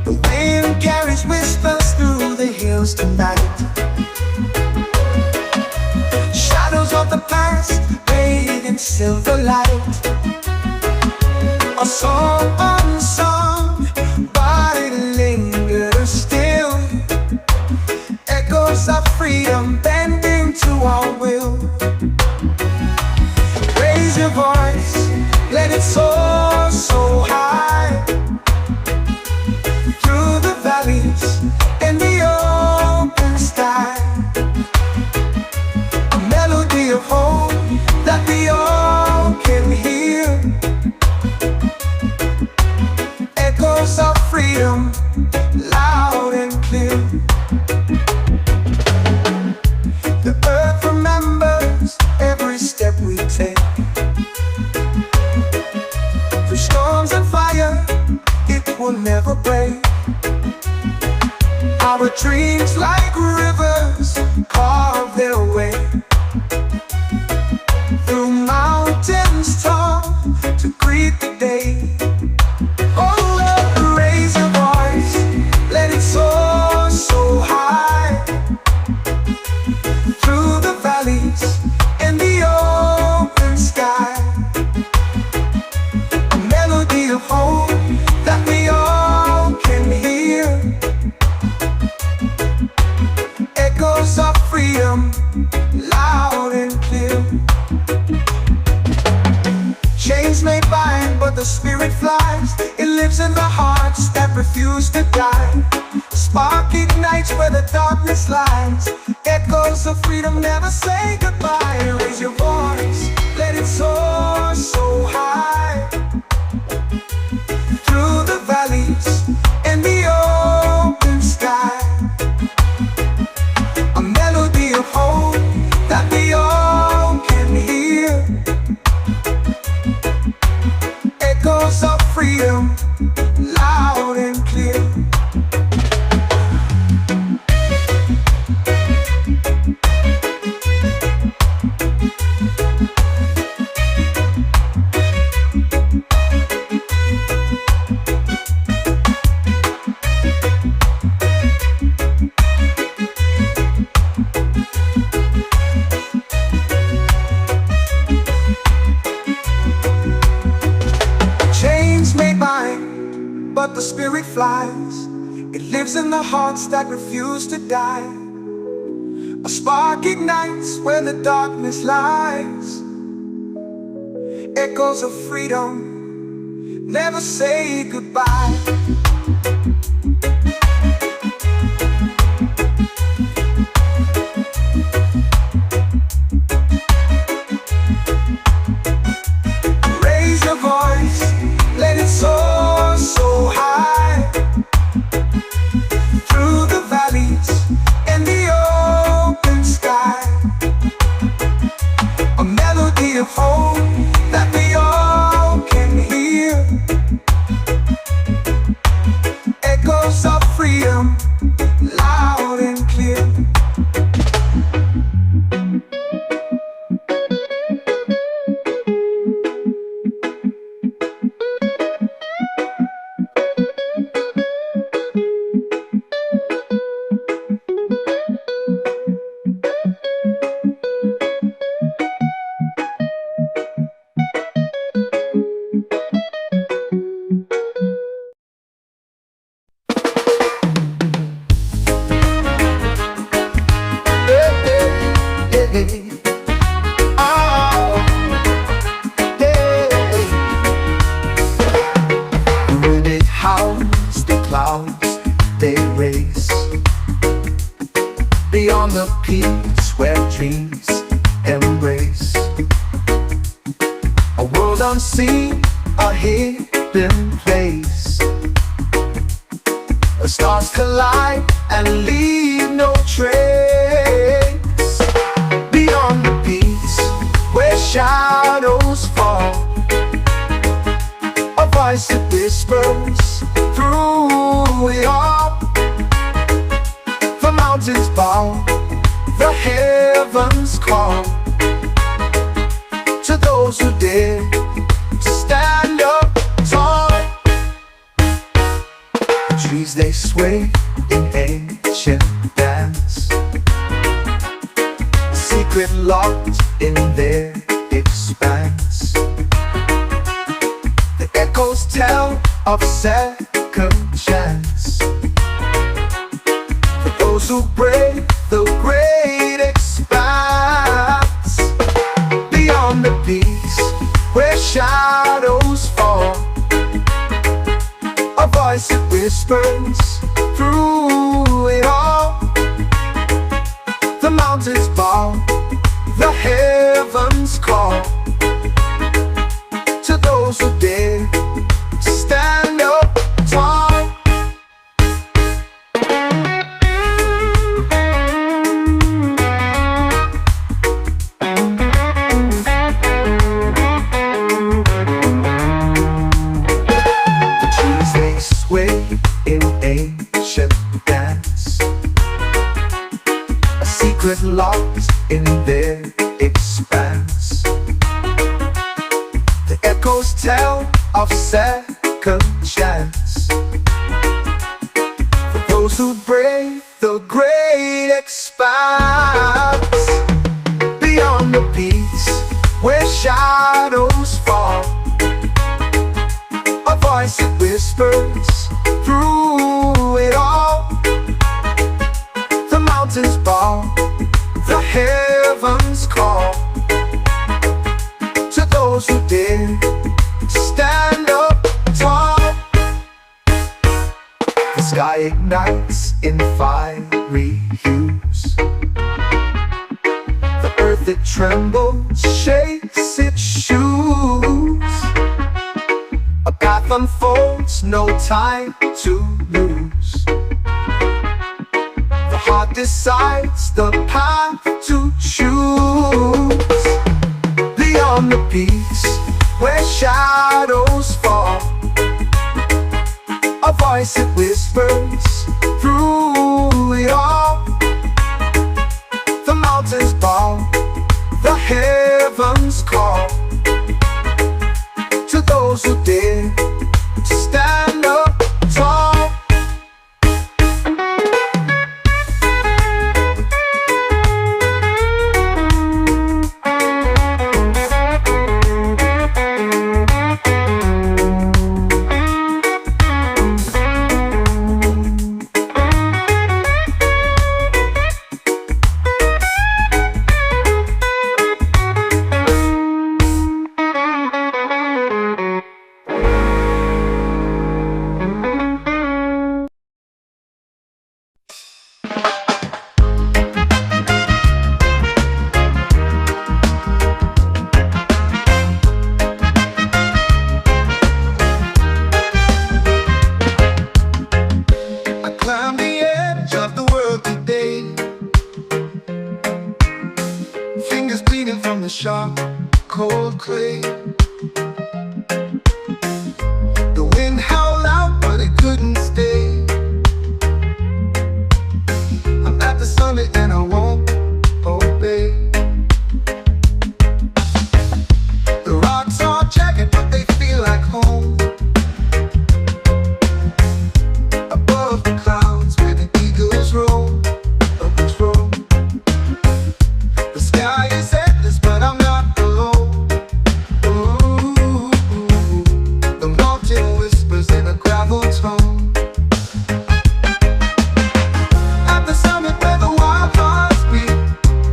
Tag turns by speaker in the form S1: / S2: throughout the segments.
S1: The wind carries whispers through the hills tonight. Shadows of the past bathed in silver light. A song unsung, but it lingers still. Echoes of freedom bending to our will. Raise your voice, let it soar so high. Through the valleys and the open sky. A melody of hope that we all can hear. Echoes of freedom, loud and clear. The earth remembers every step we take. Through storms and fire, it will never break. Our dreams like rivers carve their way. Through mountains tall to greet the day. Oh, love, raise your voice, let it soar so high. Through the valleys and the open sky. A melody of hope that we all can hear. Echoes of freedom, loud and clear. Chains may bind, but the spirit flies. It lives in the hearts that refuse to die. The spark ignites where the darkness lies. Echoes of freedom never say goodbye. Raise your voice, let it soar so high. Through the valleys and the open sky. A melody of hope that we all can hear. Echoes of freedom, loud and clear. Chains may bind, but the spirit flies. It lives in the hearts that refuse to die. A spark ignites where the darkness lies. Echoes of freedom never say goodbye. Raise your voice, let it soar so high. Through the valleys and the open sky. A melody of hope that we all can hear. Echoes of freedom, loud and clear. Beyond the peaks where dreams embrace. A world unseen, a hidden place. The stars collide and leave no trace. Beyond the peaks where shadows fall. A voice that whispers through it all. The mountains bow, the heavens call to those who dare to stand up tall. trees they sway in ancient dance, secret locked in their expanse. The echoes tell of second chance for those who brave the great expanse. Beyond the peaks where shadows fall, a voice that whispers through it all. The mountains bow, the heavens call to those who dare to stand up tall. The trees they sway in ancient dance, a secret locked in their expanse. The echoes tell of second chance for those who brave the great expanse. Beyond the peaks where shadows fall, a voice that whispers through it all. The mountains bow, the heavens call to those who dare to stand up tall. The sky ignites in fiery hues, the earth it trembles, shakes its shoes. A path unfolds, no time to lose. The heart decides the path to choose. Beyond the peaks where shadows fall, a voice that whispers through it all. The mountains bow, the heavens call to those who dare to stand up tall. From the sharp, cold clay, the wind howled out, but it couldn't stay. I'm at the summit and I won't obey. The rocks are jagged, but they feel like home. Above the clouds where the eagles roam. The sky is endless, but I'm not alone. Ooh, the mountain whispers in a gravel tone. At the summit where the wild hearts beat,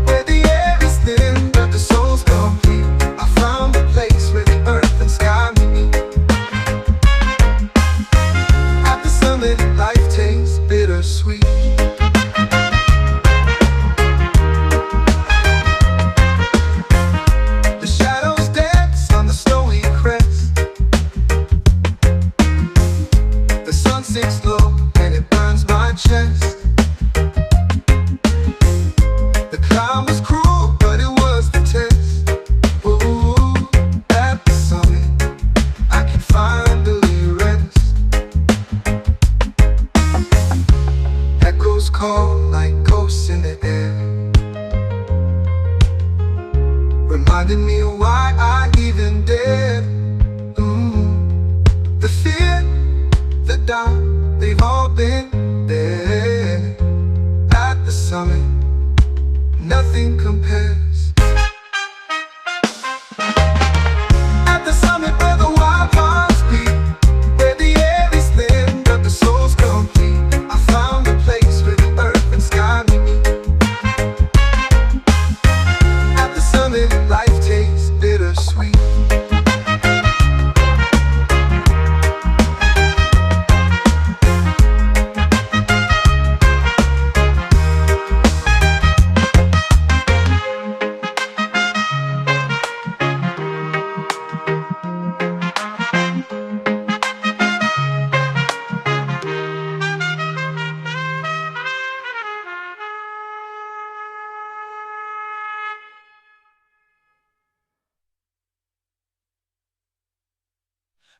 S1: where the air is thin but the soul's complete, I found a place where the earth and sky meet. At the summit life tastes bittersweet. Sinks low and it burns my chest. The climb was cruel, but it was the test. Ooh, at the summit I can finally rest. Echoes call like ghosts in the air, reminding me of why I even dared. The fear, the doubt, They've all been there at the summit. Nothing compares. At the summit where the wild hearts beat, where the air is thin but the soul's complete, I found a place where the earth and sky meet. At the summit, life tastes bittersweet.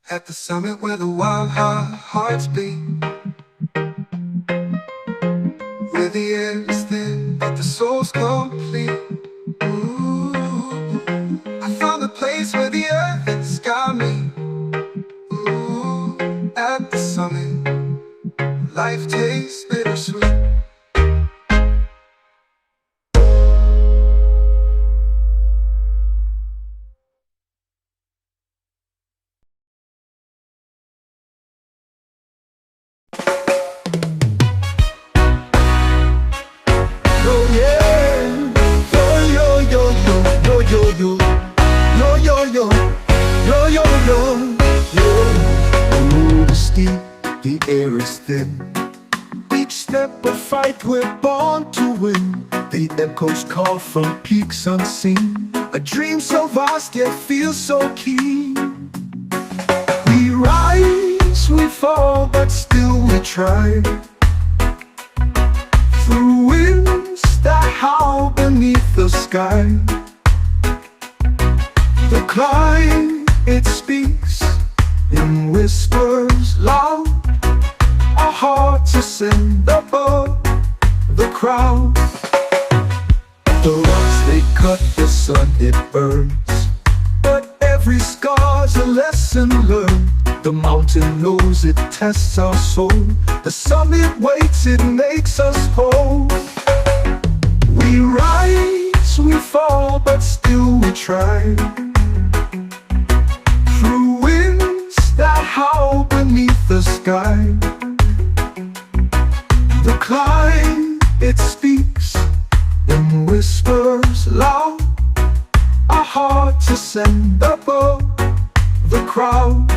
S1: At the summit where the wild hearts beat, where the air is thin but the soul's complete. Ooh, I found a place where the earth and sky meet. Ooh, at the summit, life tastes bittersweet. The air is thin. Each step a fight, we're born to win. The echoes call from peaks unseen. A dream so vast yet feels so keen. We rise, we fall, but still we try. Through winds that howl beneath the sky. The climb, it speaks in whispers loud. Our hearts ascend above the crowd. The rocks they cut, the sun it burns, but every scar's a lesson learned. The mountain knows it tests our soul. The summit waits, it makes us whole. We rise, we fall, but still we try. Through winds that howl beneath the sky. The climb, it speaks in whispers loud. Our hearts ascend above the crowd.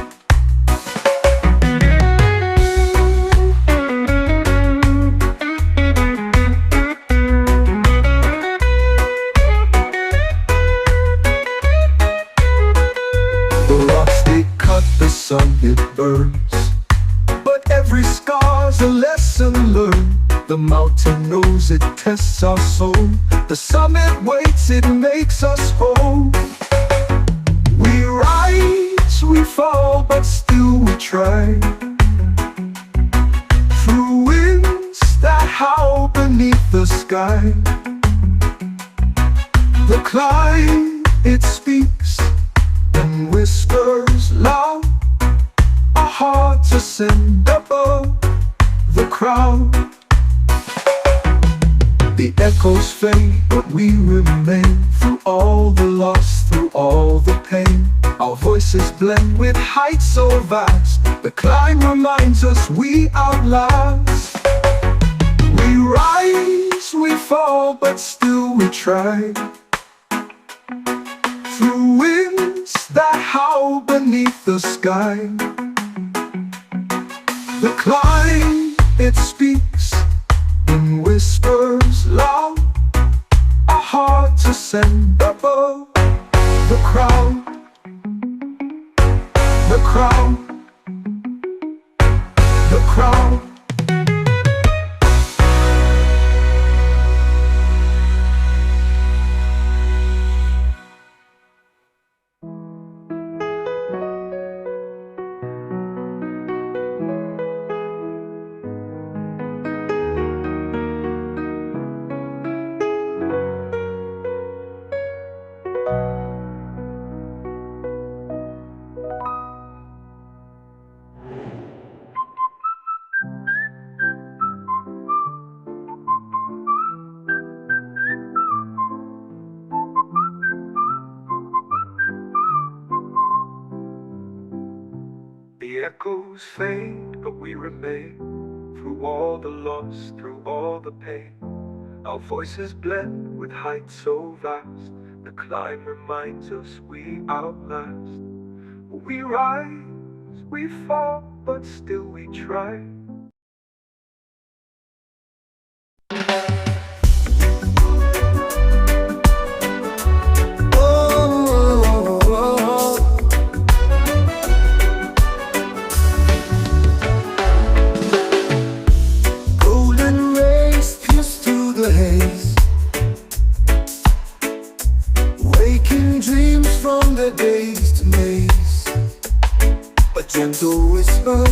S1: The rocks they cut, the sun it burns, but every scar's a lesson learned. The mountain knows it tests our soul. The summit waits, it makes us whole. We rise, we fall, but still we try. Through winds that howl beneath the sky. The climb, it speaks in whispers loud. Our hearts ascend above the crowd. The echoes fade, but we remain. Through all the loss, through all the pain, our voices blend with heights so vast. The climb reminds us we outlast. We rise, we fall, but still we try. Through winds that howl beneath the sky. The climb, it speaks in whispers loud. Our hearts ascend above the crowd. The crowd. The crowd. echoes fade, but we remain. Through all the loss, through all the pain, our voices blend with heights so vast. The climb reminds us we outlast. We rise, we fall, but still we try.
S2: Golden rays pierce through the haze, waking dreams from their days to maze. A gentle whisper,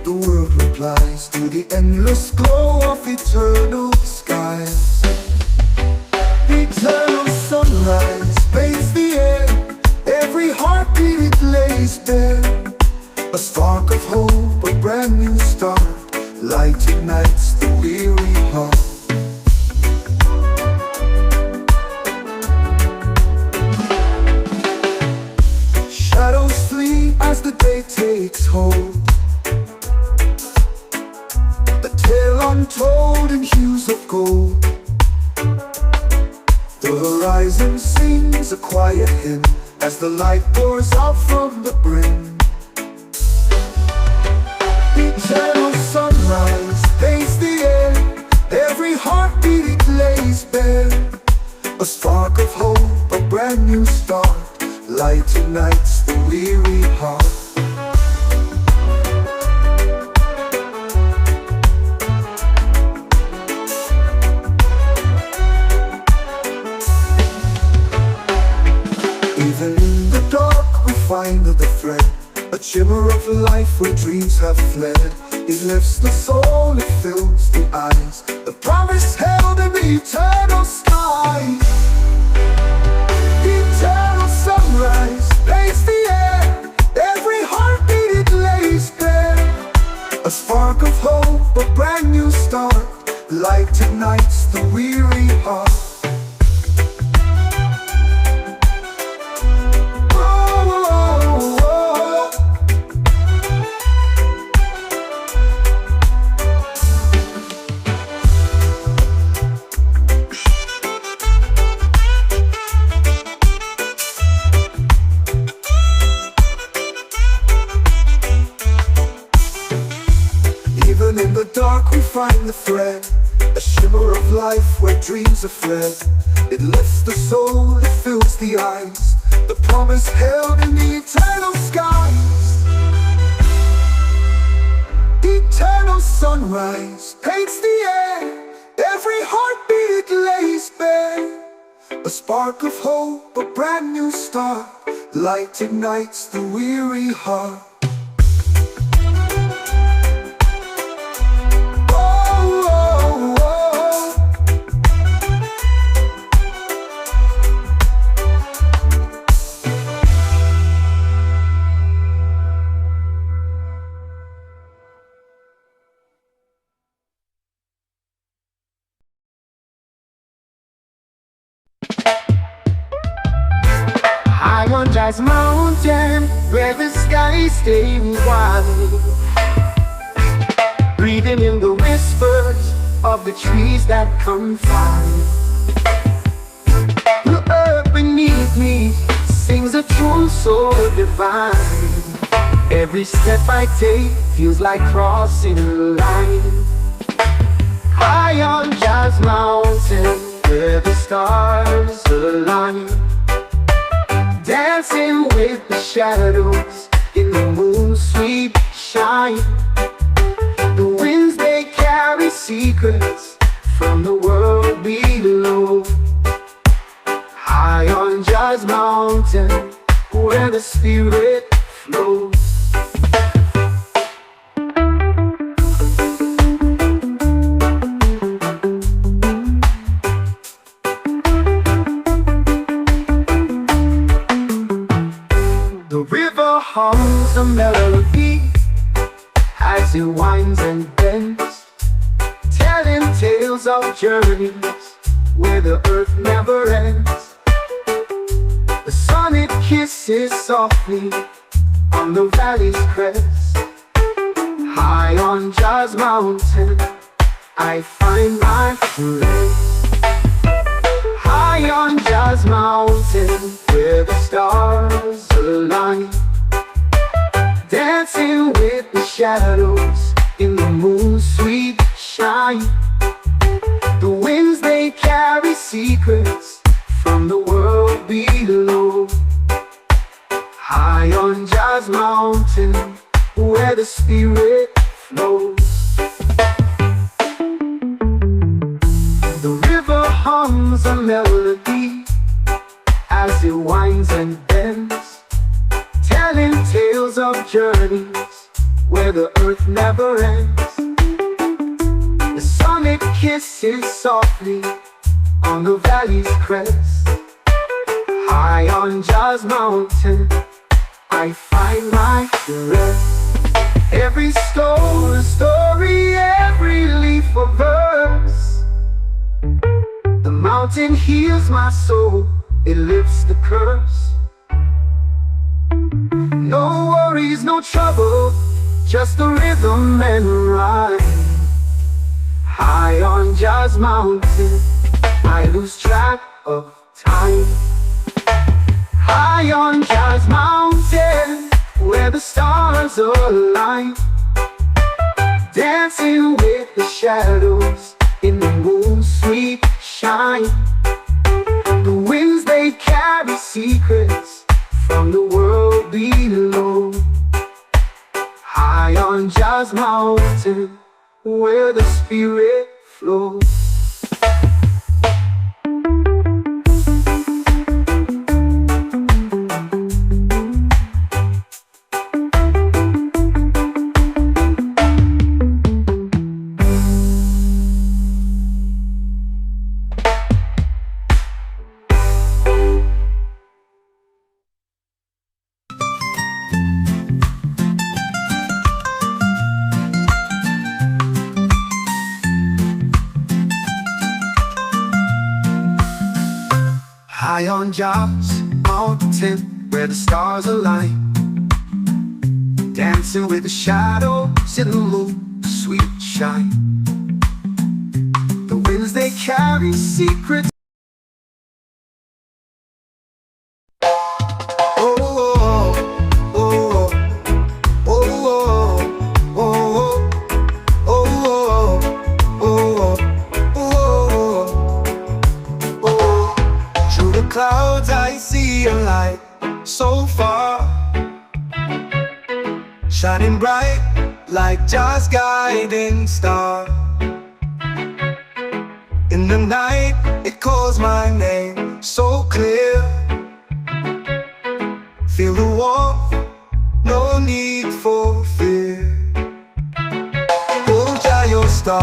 S2: the world replies to the endless glow of eternal skies. Eternal sunrise bathes the air, every heartbeat it lays bare. A spark of hope, a brand new start, light ignites the weary heart. Shadows flee as the day takes hold, a tale untold in hues of gold. The horizon sings a quiet hymn as the light pours out from the brim. Eternal sunrise bathes the air, every heartbeat it lays bare. A spark of hope, a brand new start, light ignites the weary heart. Even in the dark we find the thread, a shimmer of life where dreams have fled. It lifts the soul, it fills the eyes, the promise held in the eternal sky. Eternal sunrise bathes the air, every heartbeat it lays bare. A spark of hope, a brand new start, light ignites the weary heart. Even in the dark we find the thread, a shimmer of life where dreams are fled. It lifts the soul, it fills the eyes, the promise held in the eternal skies. Eternal sunrise paints the air, every heartbeat it lays bare. A spark of hope, a brand new start, light ignites the weary heart.
S3: I'm on Jazz Mountain, where the skies stay wide, breathing in the whispers of the trees that confide. The earth beneath me sings a tune so divine. Every step I take feels like crossing a line. High on Jazz Mountain, where the stars align, dancing with the shadows in the moon's sweet shine. The winds they carry secrets from the world below. High on Jazz Mountain, where the spirit flows. The river hums a melody as it winds and bends, telling tales of journeys where the earth never ends. The sun it kisses softly on the valley's crest, on Jazz Mountain, I find my place. High on Jazz Mountain, where the stars align, dancing with the shadows in the moon's sweet shine. The winds, they carry secrets from the world below. High on Jazz Mountain, where the spirit flows. The river hums a melody as it winds and bends, telling tales of journeys where the earth never ends. The sun, it kisses softly on the valley's crest. High on Jazz Mountain, I find my rest. Every stone a story, every leaf a verse. The mountain heals my soul, it lifts the curse. No worries, no trouble, just the rhythm and rhyme. High on Jazz Mountain, I lose track of time. High on Jazz Mountain, where the stars align, dancing with the shadows in the moon's sweet shine. The winds, they carry secrets from the world below. High on Jazz Mountain, where the spirit flows. High on Jazz Mountain, where the stars align, dancing with the shadows in the moon's sweet shine. The winds, they carry secrets.
S1: Clouds, I see a light so far, shining bright like Jazz guiding star. In the night, it calls my name so clear. Feel the warmth, no need for fear. Hold out your star,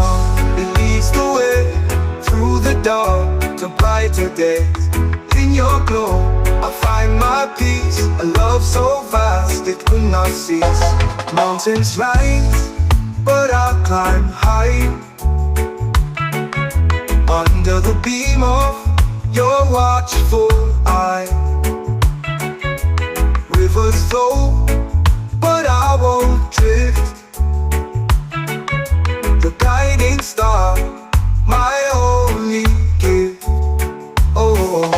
S1: it leads the way through the dark to brighter days. In your glow, I find my peace, a love so vast it will not cease. Mountains rise, but I'll climb high, under the beam of your watchful eye. Rivers flow, but I won't drift. The guiding star, my only gift. Oh,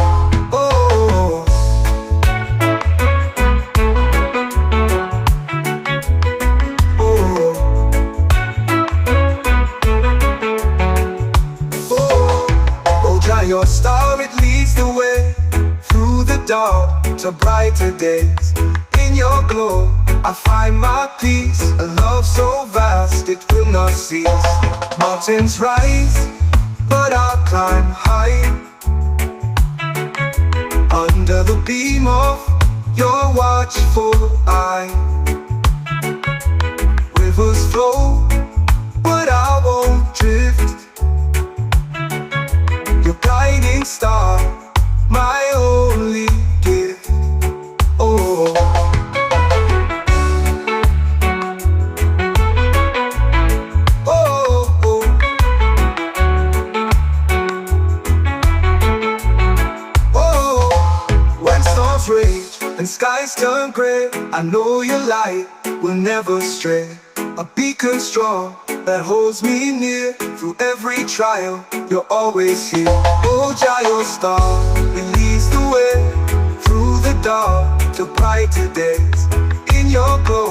S1: your star, it leads the way through the dark to brighter days. In your glow, I find my peace, a love so vast it will not cease. Mountains rise, but I'll climb high, under the beam of your watchful eye. Rivers flow, but I won't drift. Your guiding star, my only gift. Oh, oh, oh. Oh, when storms rage and skies turn gray, I know your light will never stray.
S2: a beacon strong that holds me near. Through every trial, you're always here. Oh, Jah, your star, it leads the way through the dark to brighter days. In your glow,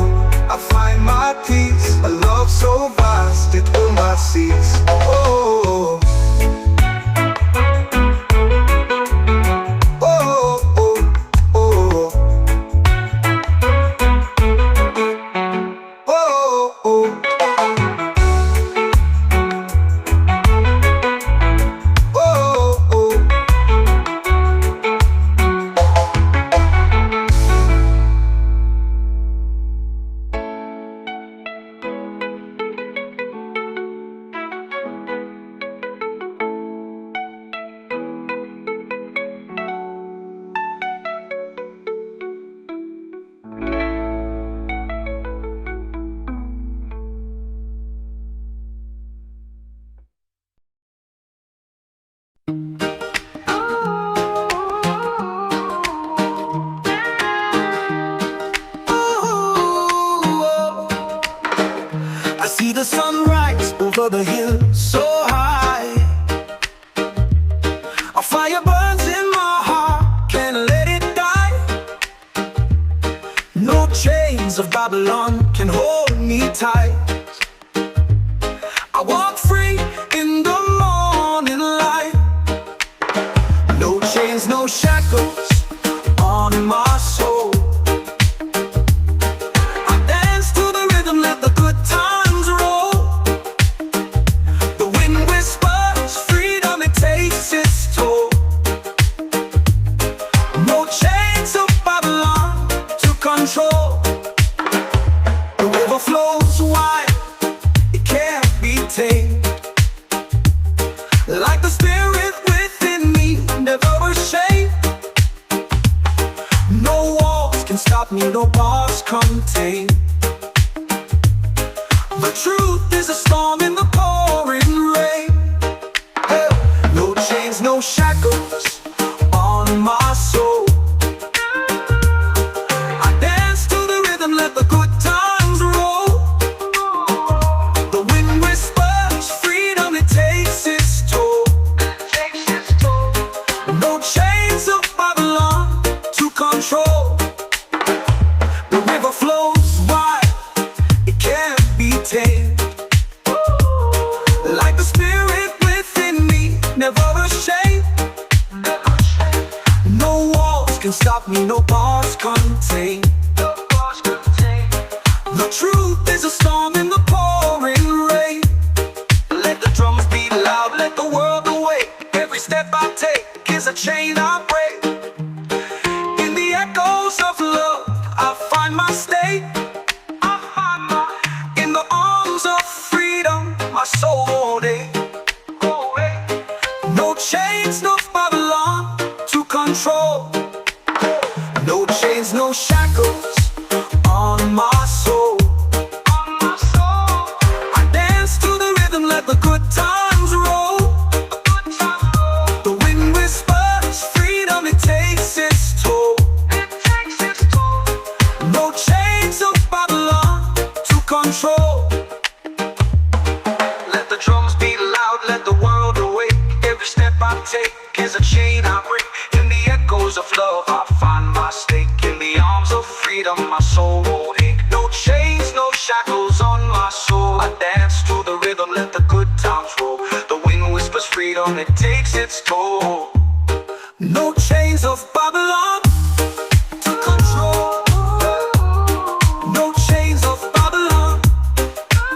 S2: I find my peace. A love so vast, it will not cease. Oh,
S1: I see the sunrise over the hill so high. A fire burns in my heart, can't let it die. No chains of Babylon can hold me tight. I walk free in the morning light. No chains, no shackles on my soul. I dance to the rhythm, let the good times roll. The wind whispers freedom, it takes its toll. No chains of Babylon to control. The river flows wide, it can't be tamed. Like the spirit within me, never ashamed. No walls can stop me, no bars contain. The truth is a storm in the pouring rain. Hey. No chains, no shackles on my soul. I dance to the rhythm, let the good times roll. The wind whispers freedom, it takes its toll. No chains of Babylon to control. The river flows wide, it can't be tamed. Like the spirit within me, never ashamed. No walls can stop me, no bars contain. The truth is a storm in the pouring rain. Let the drums beat loud, let the world awake. Every step I take is a chain I break. In the echoes of love, I find my state. In the arms of freedom, my soul won't ache. No chains, no Babylon to control. No chains, no shackles on my soul. I dance to the rhythm, let the good times roll. The wind whispers freedom, it takes its toll. No chains of Babylon to control. Let the drums beat loud, let the world awake. Every step I take is a chain I break. In the echoes of love, I find my stake. In the arms of freedom, my soul won't ache. No chains, no shackles on my soul. I dance to the rhythm, let the good times roll. The wind whispers freedom, it takes its toll. No chains of Babylon to control. No chains of Babylon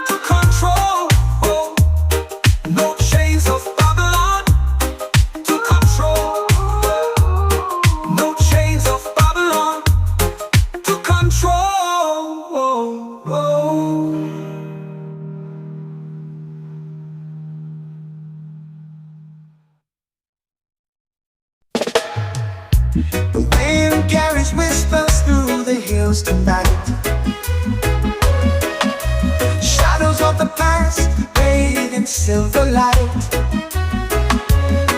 S1: to control. No chains of Babylon to control. No chains of Babylon to control.
S2: the wind carries whispers through the hills tonight. Shadows of the past bathed in silver light.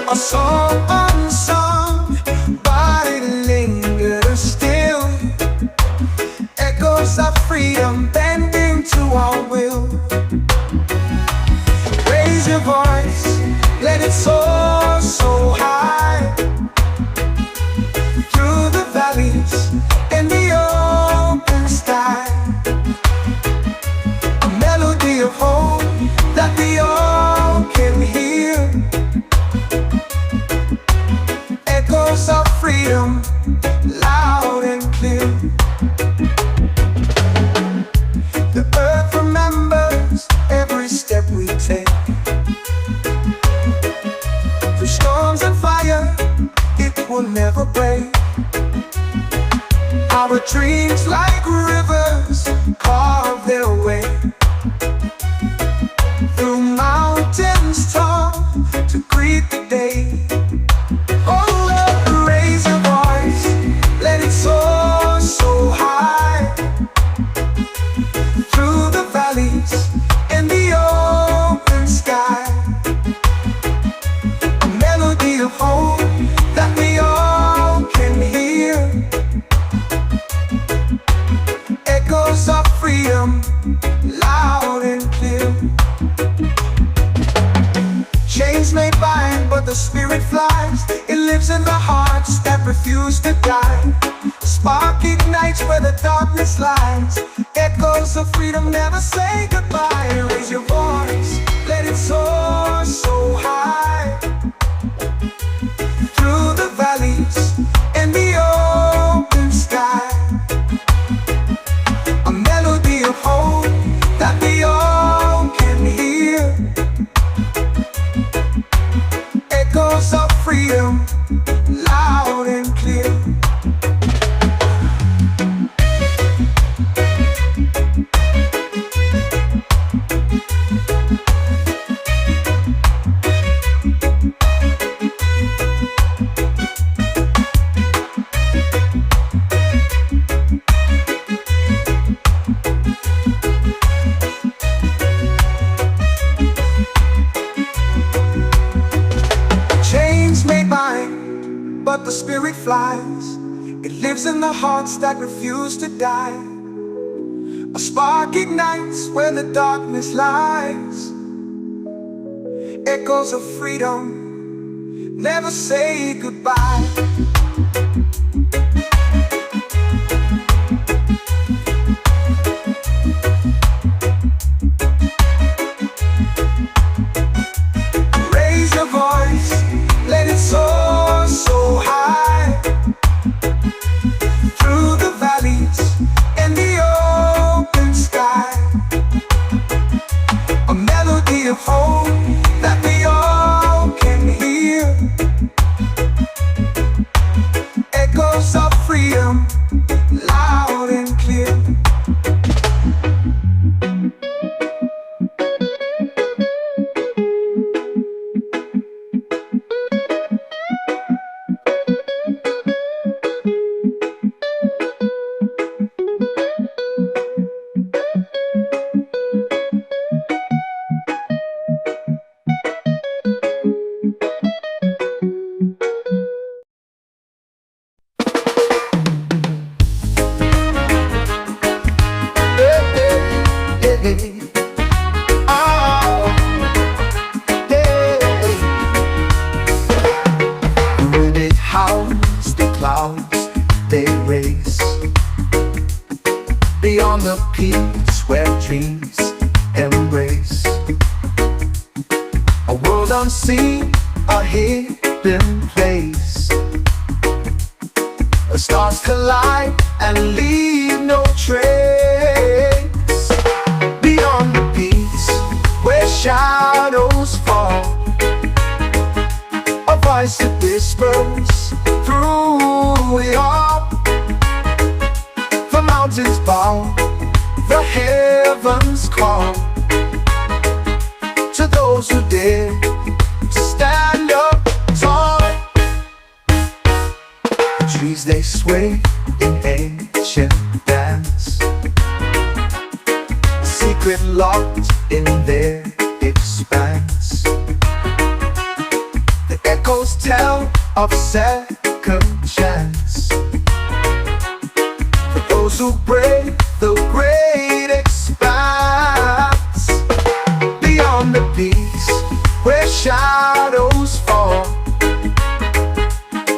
S2: A song unsung, but it lingers still. Echoes of freedom bending to our will.
S1: Raise your voice, let it soar so high, through the valleys and the open sky. A melody of hope that we all can hear, echoes of freedom, loud and clear. The earth remembers every step we take, through storms and fire, it will never break. Our dreams like rivers carve their way, through mountains tall to greet the day. Oh, Lord, raise your voice, let it soar so high, through the valleys and the open sky. A melody of hope that we all can hear, echoes of freedom, loud and clear. Chains may bind, but the spirit flies. It lives in the hearts that refuse to die. Spark ignites where the darkness lies. Echoes of freedom never say goodbye. Raise your voice, let it soar so high, through the valleys and the open sky. A melody of hope that we all can hear, echoes of freedom, loud and clear. Chains may bind, but the spirit flies. It lives in the hearts that refuse to die. A spark ignites where the darkness lies. Echoes of freedom never say goodbye. Raise your voice, let it soar so high, through the valleys and the open sky. A melody of hope that we all can hear, echoes of freedom, loud and clear. When it howls, the clouds they race beyond the peaks where dreams embrace. A world unseen, a hidden place. The stars collide and leave no trace. Beyond the peaks where shadows fall, a voice that whispers through it all. The mountains bow, the heavens call to those who dare to stand up tall. The trees they sway in ancient dance, secret locked in their expanse. The echoes tell of second chance for those who brave the great expanse. where shadows fall.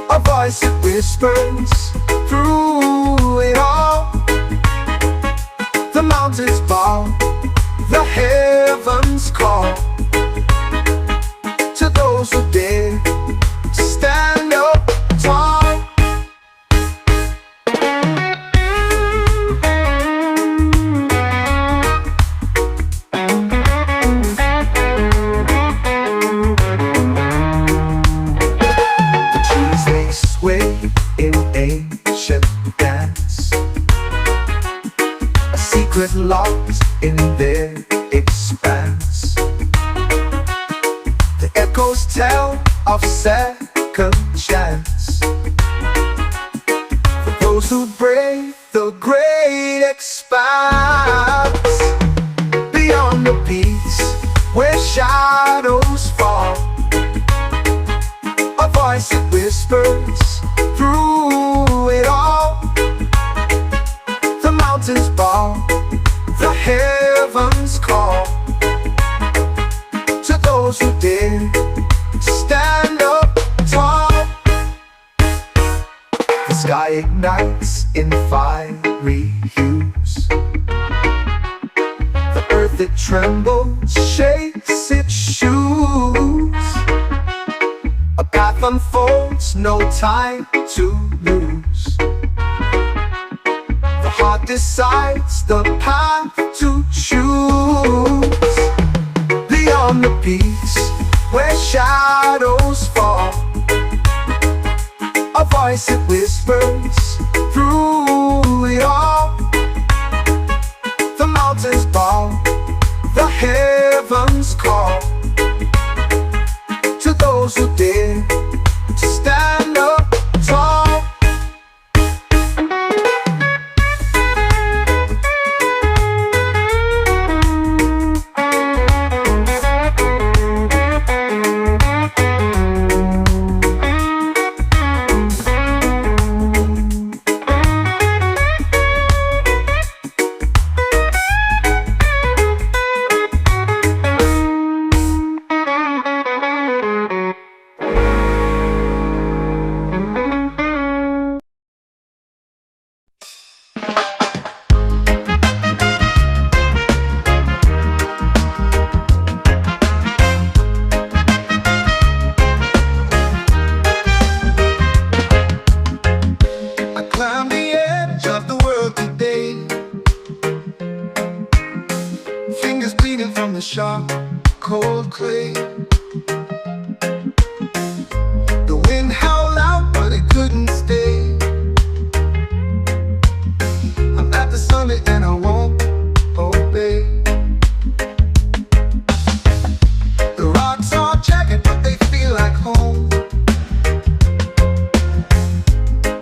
S1: A voice that whispers through it all. The mountains bow, the heavens call to those who dare to stand up tall. The trees they sway in ancient dance, a secret locked in their expanse. The echoes tell of second chance for those who brave the great expanse. Beyond the peaks where shadows fall, a voice that whispers through it all. The mountains bow, the heavens call to those who dare to stand up tall. The sky ignites in fiery hues, the earth it trembles, shakes its shoes. A path unfolds, no time to lose. The heart decides the path to choose. Beyond the peaks where shadows fall, a voice that whispers through it all. The mountains bow, the heavens call to those who dare to stand up tall. Sharp, cold clay. The wind howled out, but it couldn't stay. I'm at the summit and I won't obey. The rocks are jagged, but they feel like home.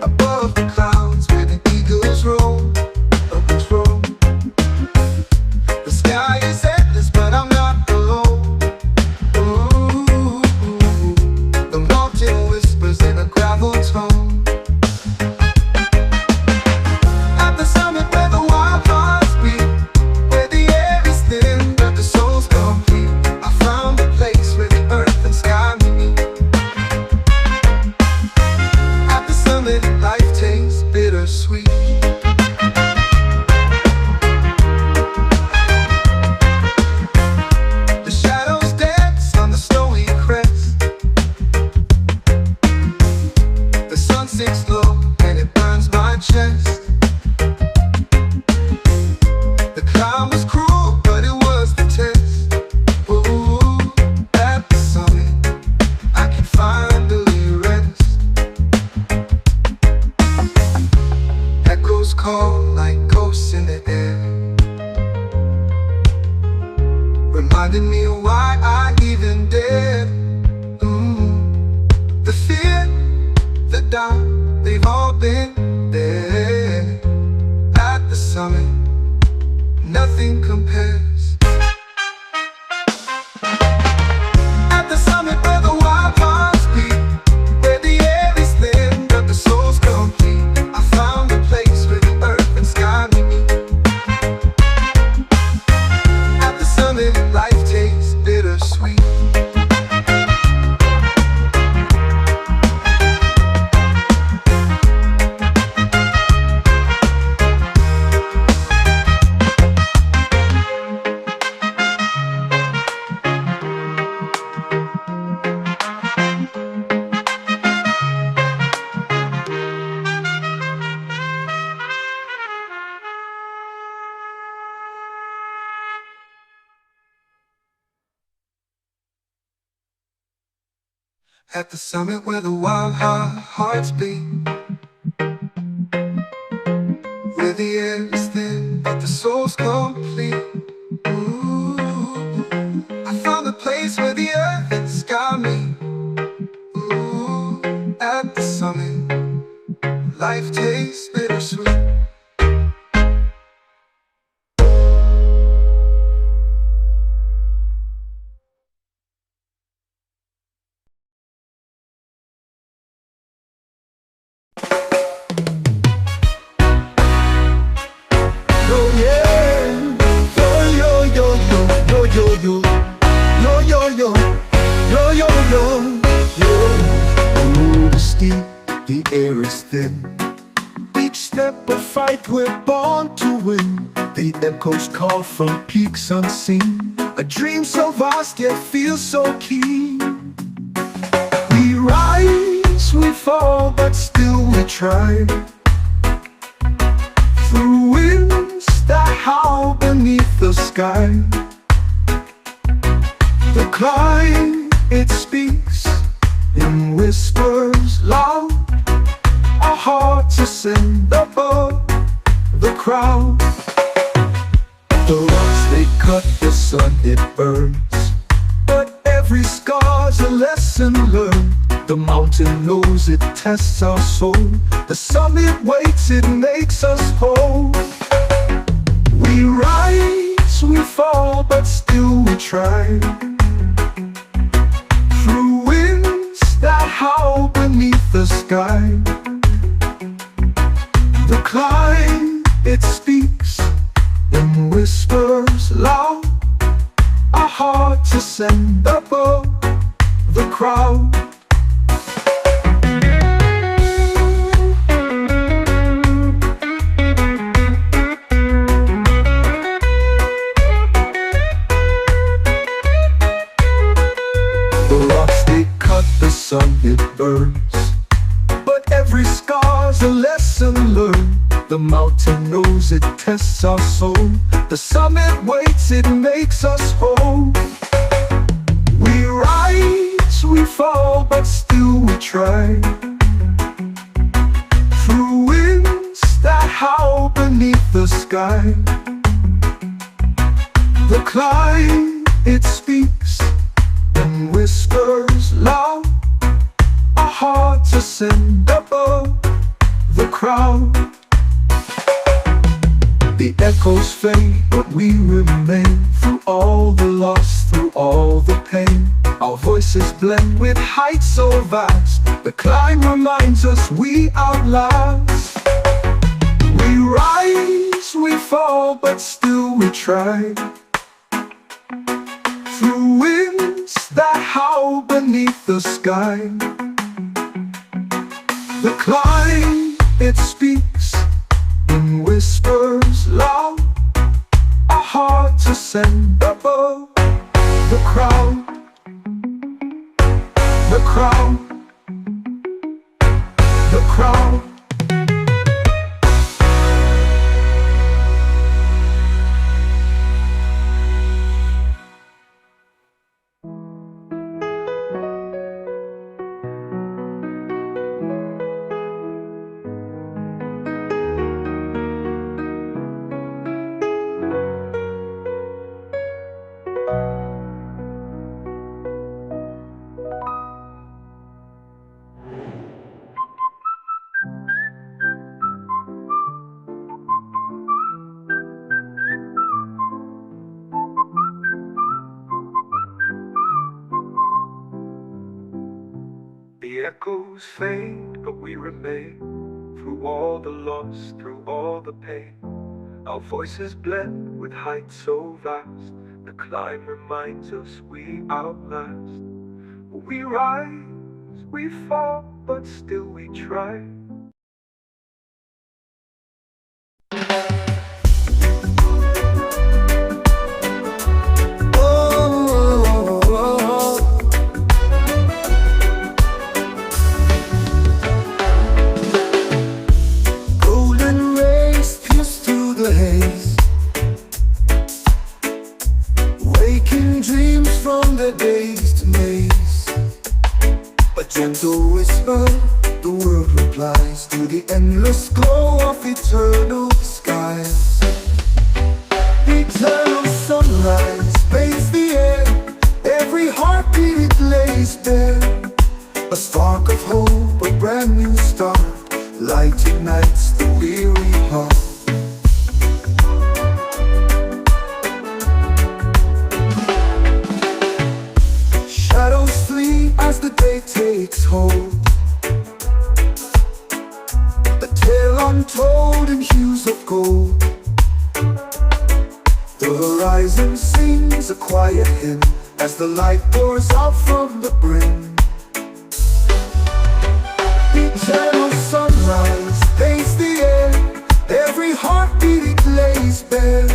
S1: Above the clouds where the eagles roam, roam. The sky is endless, but I'm not alone. Ooh, the mountain whispers in a gravel tone. At the summit where the wild hearts beat, where the air is thin but the soul's complete, I found a place where the earth and sky meet. At the summit, life tastes bittersweet. Sinks low and it burns my chest. The climb was cruel, but it was the test. Ooh, at the summit, I can finally rest. Echoes call like ghosts in the air, reminding me of why I even dared. The fear, the doubt, they've all been there. At the summit, nothing compares. At the summit where the wild hearts beat, where the air is thin but the soul's complete, I found a place where the earth and sky meet. At the summit, life tastes bittersweet. At the summit where the wild hearts beat, where the air is thin but the soul's complete. Ooh, I found the place where the earth and sky meet. Ooh, at the summit, life tastes bittersweet.
S2: The air is thin. Each step a fight, we're born to win. The echoes call from peaks unseen. A dream so vast yet feels so keen. We rise, we fall, but still we try. Through winds that howl beneath the sky. The climb, it speaks in whispers loud. Our hearts ascend above the crowd. The rocks they cut, the sun it burns, but every scar's a lesson learned. The mountain knows it tests our soul. The summit waits, it makes us whole. We rise, we fall, but still we try. Through winds that howl beneath the sky. The climb, it speaks in whispers loud. Our hearts ascend above the crowd. The rocks they cut, the sun it burns, but every scar's a lesson learned. The mountain knows it tests our soul. The summit waits, it makes us whole. We rise, we fall, but still we try. Through winds that howl beneath the sky. The climb, it speaks in whispers loud. Our hearts ascend above the crowd. The echoes fade, but we remain. Through all the loss, through all the pain, our voices blend with heights so vast. The climb reminds us we outlast. We rise, we fall, but still we try. Through winds that howl beneath the sky. The climb, it speaks in whispers loud. Our hearts ascend above the crowd. The crowd. The crowd. The echoes fade, but we remain. Through all the loss, through all the pain, our voices blend with heights so vast. The climb reminds us we outlast. We rise, we fall, but still we try. Waking dreams from the days to maze, but Gentle whisper, the world replies to the endless glow of eternal skies. Eternal sunrise bathes the air, every heartbeat it lays bare. A spark of hope, a brand new start, light ignites the weary heart. Shadows flee as the day takes hold, a tale untold in hues of gold. The horizon sings a quiet hymn as the light pours out from the brim. Eternal sunrise paints the air, every heartbeat it lays bare.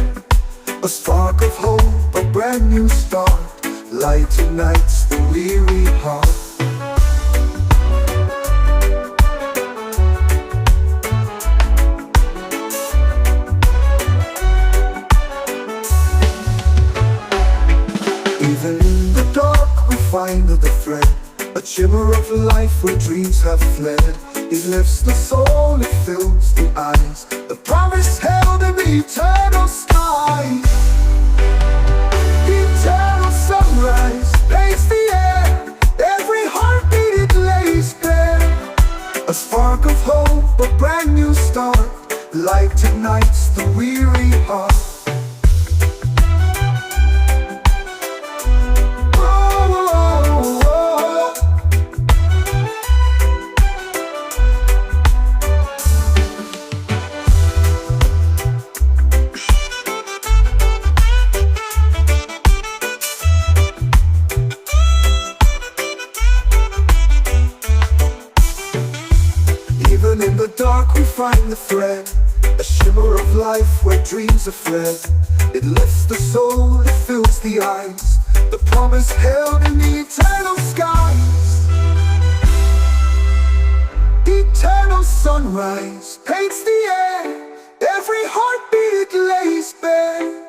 S2: A spark of hope, a brand new start, light ignites the weary heart. Even in the dark we find the thread, a shimmer of life where dreams have fled. It lifts the soul, it fills the eyes, the promise held in the eternal sky. Eternal sunrise paints the air, every heartbeat it lays bare. A spark of hope, a brand new start, light ignites the weary heart. In the dark we find the thread, a shimmer of life where dreams are fled. It lifts the soul, it fills the eyes, the promise held in the eternal skies. Eternal sunrise paints the air, every heartbeat it lays bare.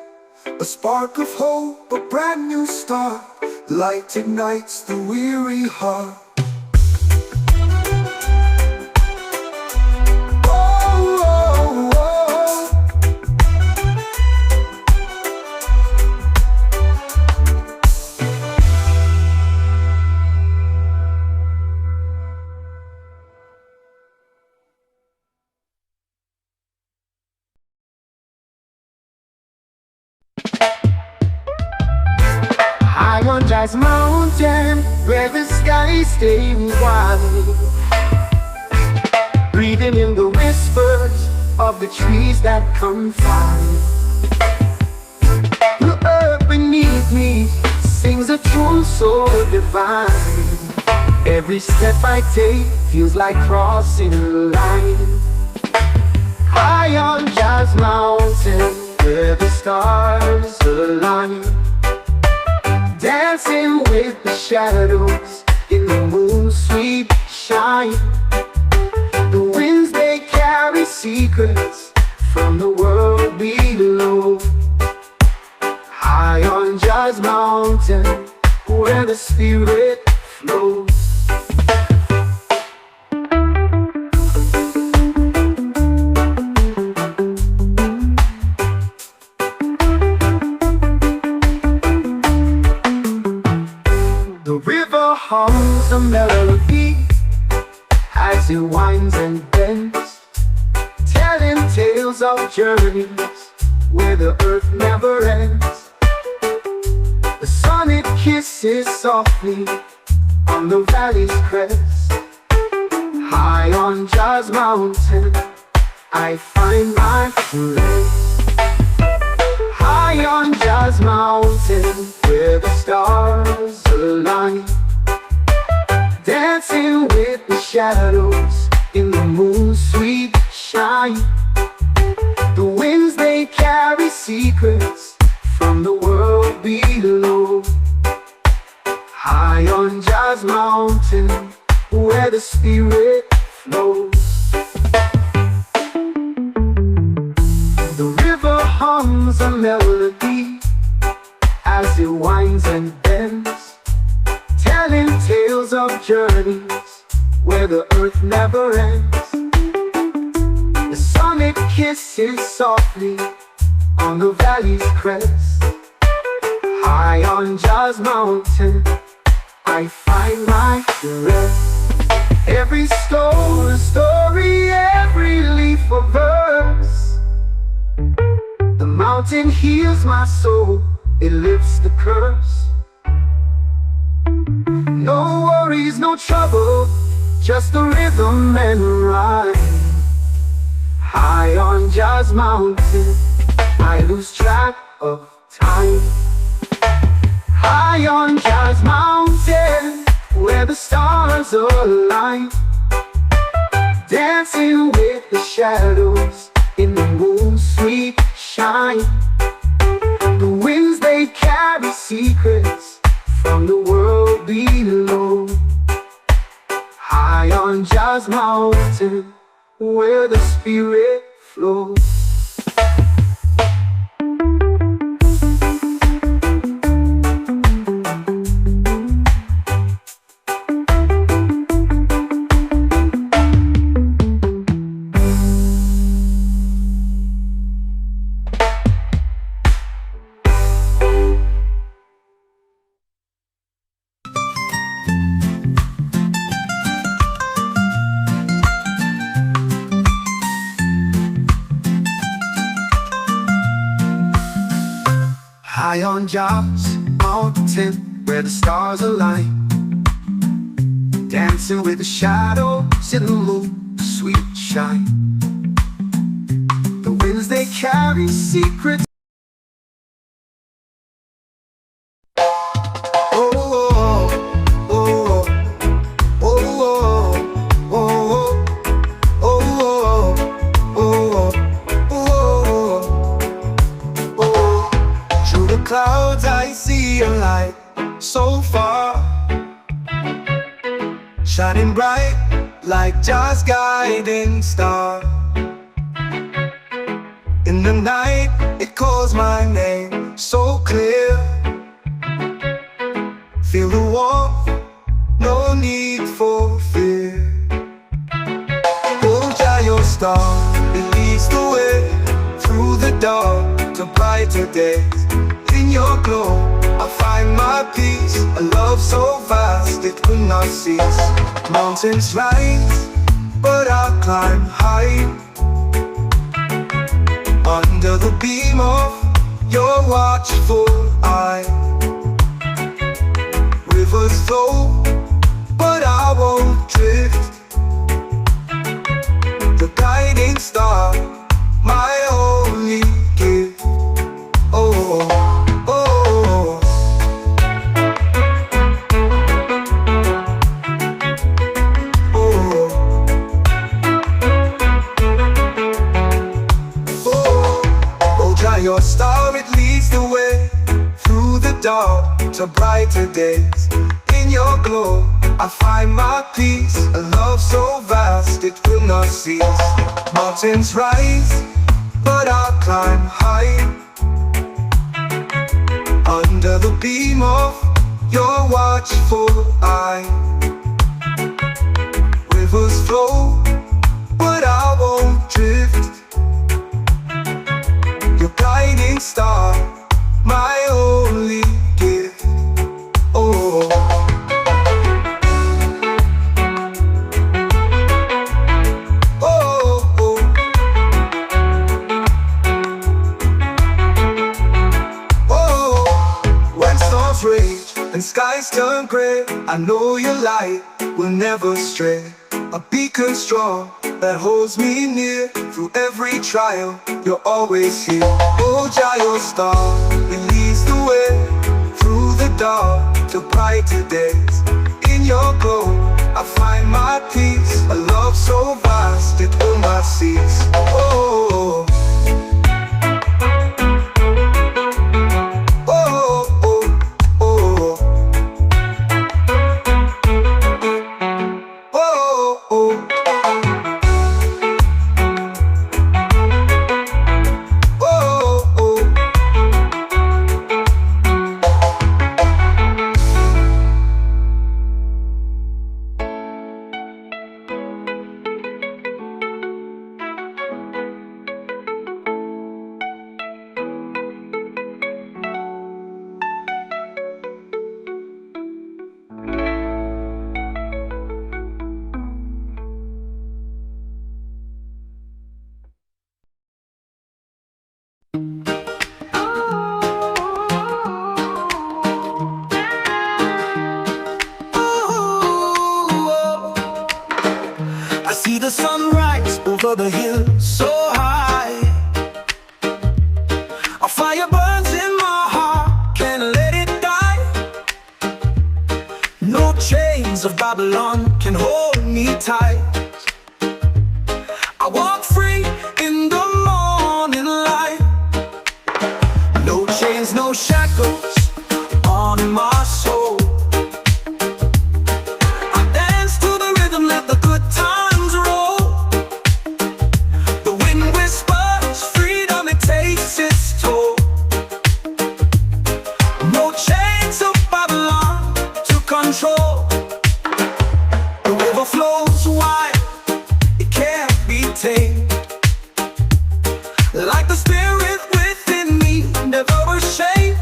S2: A spark of hope, a brand new start, light ignites the weary heart.
S3: High on Jazz Mountain, where the sky stays wide, breathing in the whispers of the trees that confide. The earth beneath me sings a tune so divine. Every step I take feels like crossing a line. High on Jazz Mountain, where the stars align, dancing with the shadows in the moon's sweet shine. The winds, they carry secrets from the world below. High on Jazz Mountain, where the spirit flows. The river hums a melody as it winds and bends, telling tales of journeys where the earth never ends. The sun, it kisses softly on the valley's crest. High on Jazz Mountain, I find my place. High on Jazz Mountain, where the stars align, dancing with the shadows in the moon's sweet shine. The winds, they carry secrets from the world below. High on Jazz Mountain, where the spirit flows. The river hums a melody as it winds and bends, telling tales of journeys where the earth never ends. The summit kisses softly on the valley's crest. High on Jah's mountain, I find my rest. Every stone a story, every leaf a verse. The mountain heals my soul, it lifts the curse. No worries, no trouble, just the rhythm and rhyme. High on Jah's mountain, I lose track of time. High on Jah's mountain, where the stars align, dancing with the shadows in the moon's sweet shine. The winds, they carry secrets from the world below. High on Jah's mountain, where the spirit flows. High on Jah's mountain, where the stars align, dancing with the shadows in the moon's sweet shine. The winds, they carry secrets. Oh, oh, oh, oh, oh, oh, oh, oh, oh, oh. Through the clouds I see a light so far, shining bright like Jah's guiding star. In the night it calls my name so clear. Feel the warmth, no need for fear. Oh Jah, your star, it leads the way through the dark to brighter days. In your glow I find my peace, a love so vast it will not cease. Mountains rise, but I'll climb high, under the beam of your watchful eye. Rivers flow, but I won't drift. The guiding star, my only gift. Oh, oh, oh. Your star, it leads the way through the dark to brighter days. In your glow I find my peace, a love so vast it will not cease. Mountains rise, but I'll climb high, under the beam of your watchful eye. Rivers flow, but I won't drift. Your guiding star, my only gift. Oh, oh, oh. Oh, when storms rage and skies turn gray, I know your light will never stray. A beacon strong that holds me near through every trial. You're always here. Oh Jah, your star, it leads the way through the dark to brighter days. In your glow I find my peace, a love so vast it will not cease. Oh, oh, oh, oh, oh, oh.
S1: over the hill so high. A fire burns in my heart, can't let it die. No chains of Babylon can hold me tight. I walk free in the morning light. No chains, no shackles on my soul. I dance to the rhythm, let the good times roll. The wind whispers freedom, it takes its toll. No chains of Babylon to control. The river flows wide, it can't be tamed. Like the spirit within me, never ashamed.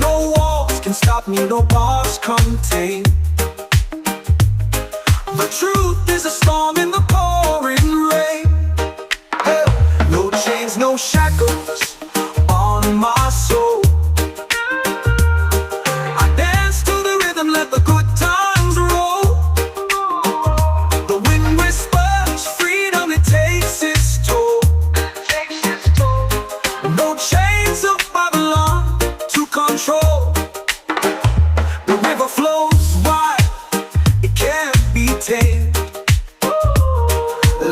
S1: No walls can stop me, no bars contain. The truth is a storm in the pouring rain. Hey. No chains, no shackles on my soul. I dance to the rhythm, let the good times roll. The wind whispers freedom, it takes its toll. No chains of Babylon to control. The river flows wide, it can't be tamed.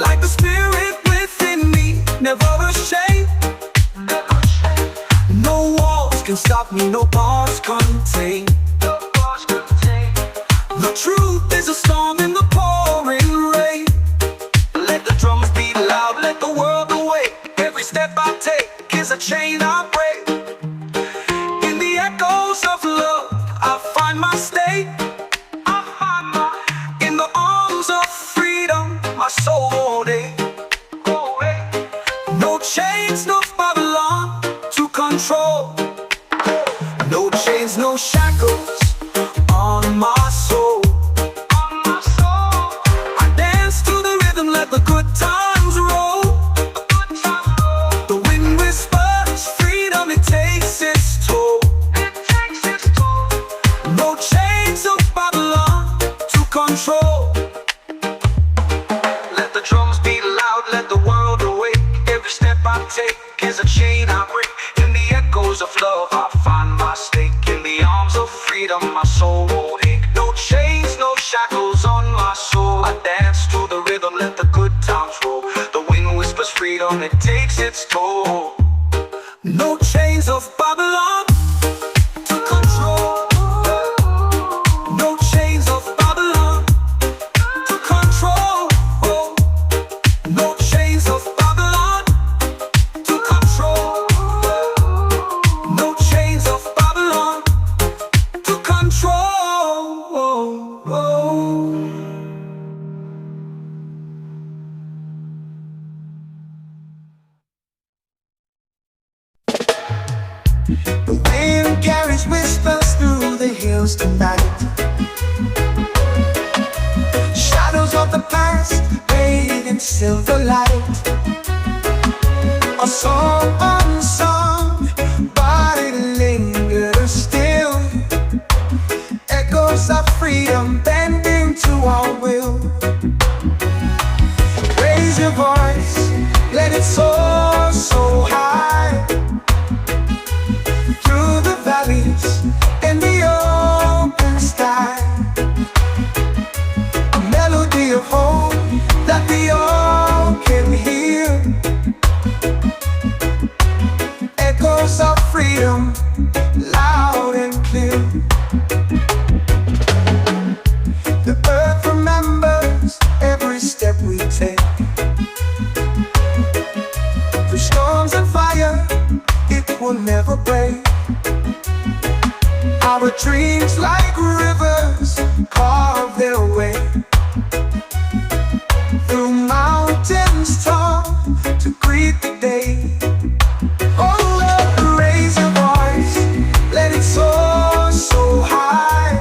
S1: Like the spirit within me, never ashamed. No walls can stop me, no bars contain. The truth is a storm in the pouring rain. Let the drums beat loud, let the world awake. Every step I take is a chain I break. In the echoes of love, I find my state. In the arms of freedom, my soul won't ache. No chains, no Babylon to control. No chains, no shackles on my soul. I dance to the rhythm, let the good times roll. The wind whispers freedom, it takes its toll. No chains of Babylon to control. Let the drums beat loud, let the world awake. Every step I take is a chain I break. In the echoes of love, I find my stake. In the arms of freedom, my soul won't ache. No chains, no shackles on my soul. I dance to the rhythm, let the good times roll. The wind whispers freedom, it takes its toll. No chains of Babylon to control. No chains of Babylon to control. No chains of Babylon to control. No chains of Babylon to control. The wind carries whispers through the hills tonight. Shadows of the past bathed in silver light. A song unsung, but it lingers still. Echoes of freedom bending to our will. Raise your voice, let it soar so high. Through the valleys and the open sky. A melody of hope that we all can hear. Echoes of freedom, loud and clear. The earth remembers every step we take. Through storms and fire, it will never break. Our dreams like rivers carve their way. Through mountains tall to greet the day. Oh Lord, raise your voice, let it soar so high.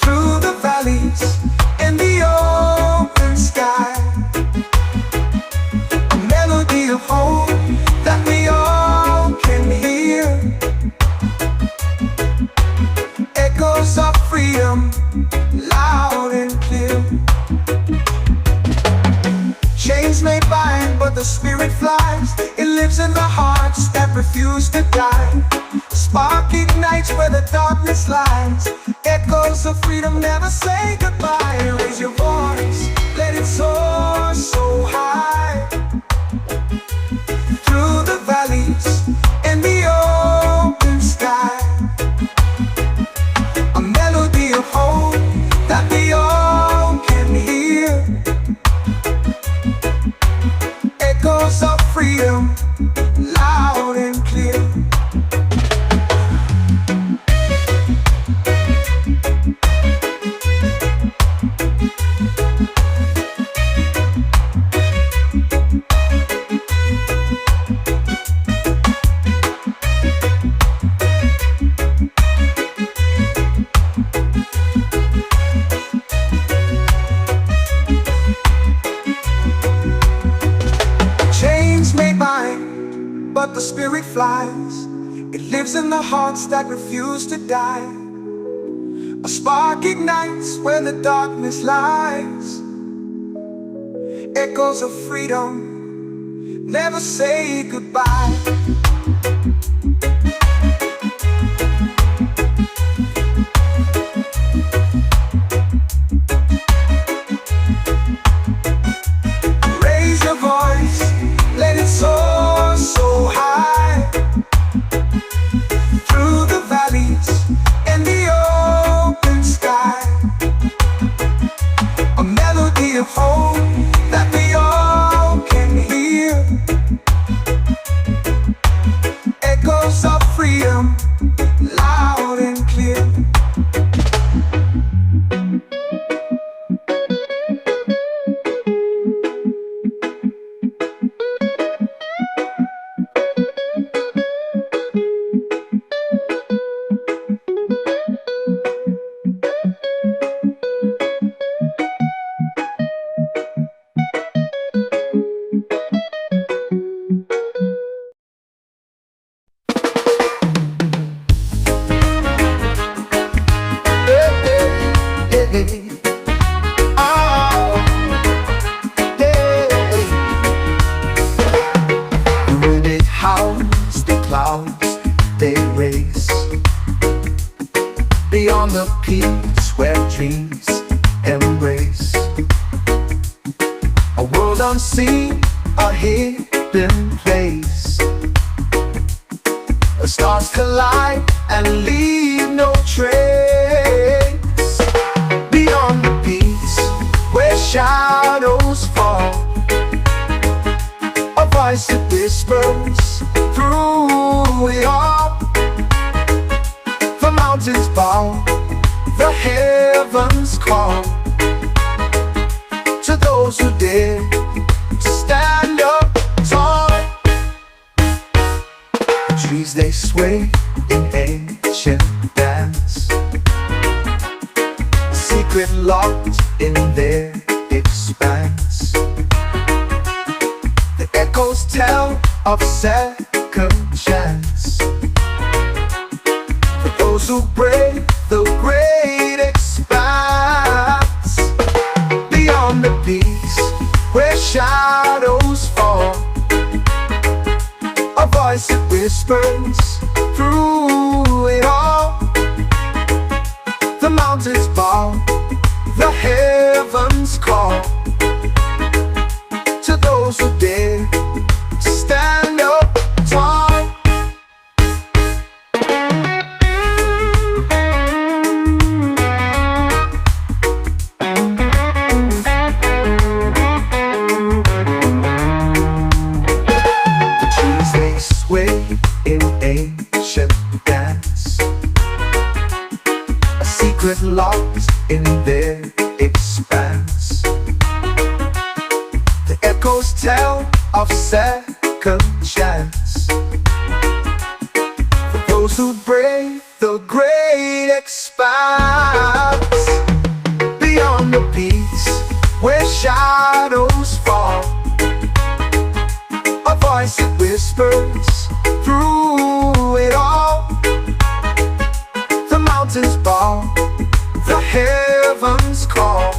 S1: Through the valleys and the open sky. A melody of hope that we all can hear. Echoes of freedom, loud and clear. the spirit flies. It lives in the hearts that refuse to die. Spark ignites where the darkness lies. Echoes of freedom never say goodbye. Raise your voice, let it soar so high. Through the valleys and the open sky. A melody of hope that we all can hear. Echoes of freedom, loud and clear. But the spirit flies. It lives in the hearts that refuse to die. A spark ignites where the darkness lies. Echoes of freedom never say goodbye. Raise your voice, let it soar so high. Through the valleys and the open sky. A melody of hope that we all can hear. Echoes of freedom, loud and clear.
S2: Beyond the peaks where dreams embrace. A world unseen, a hidden place. The stars collide and leave no trace. Beyond the peaks where shadows fall. A voice that whispers through it all. The mountains bow, the heavens call to those who dare to stand up tall. The trees they sway in ancient dance, a secret locked in their expanse. The echoes tell of second chance. Those who brave the great expanse. Beyond the peaks where shadows fall. A voice that whispers through it all. The mountains bow, the heavens call to those who dare to stand up tall. Locked in their expanse. The echoes tell of second chance. For those who brave the great expanse. Beyond the peaks where shadows fall. A voice that whispers through it all. The mountains bow, the heavens call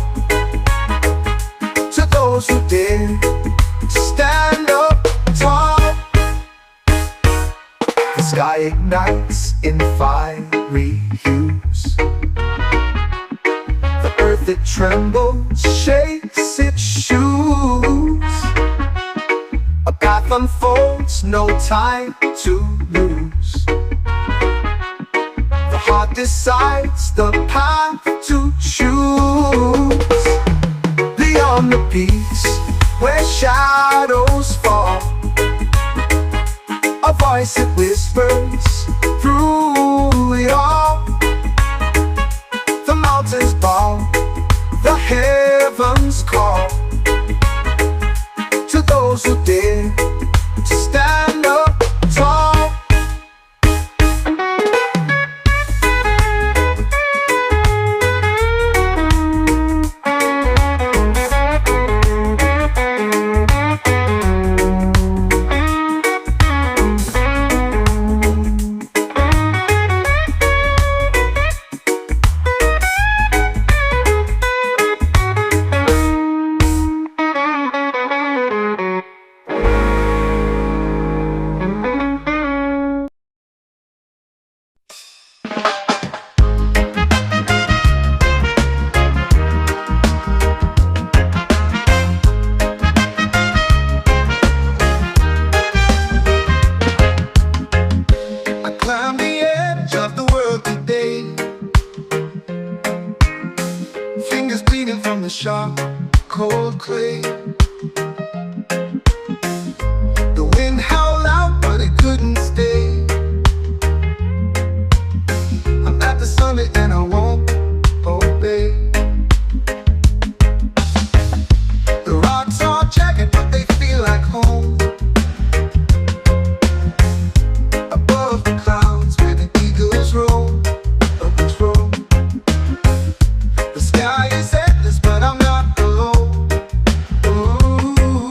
S2: to those who dare stand up. ignites in fiery hues. The earth it trembles, shakes its shoes. A path unfolds, no time to lose. The heart decides the path to choose. Beyond the peaks where shadows fall, a voice it whispers through it all. The mountains bow, the heavens call to those who dare to stand up tall. Sharp, cold clay. The wind howled out, but it couldn't stay. I'm at the summit and I won't obey. The rocks are jagged, but they feel like home. Above the clouds where the eagles roam, roam. The sky is endless, but I'm not alone. Ooh,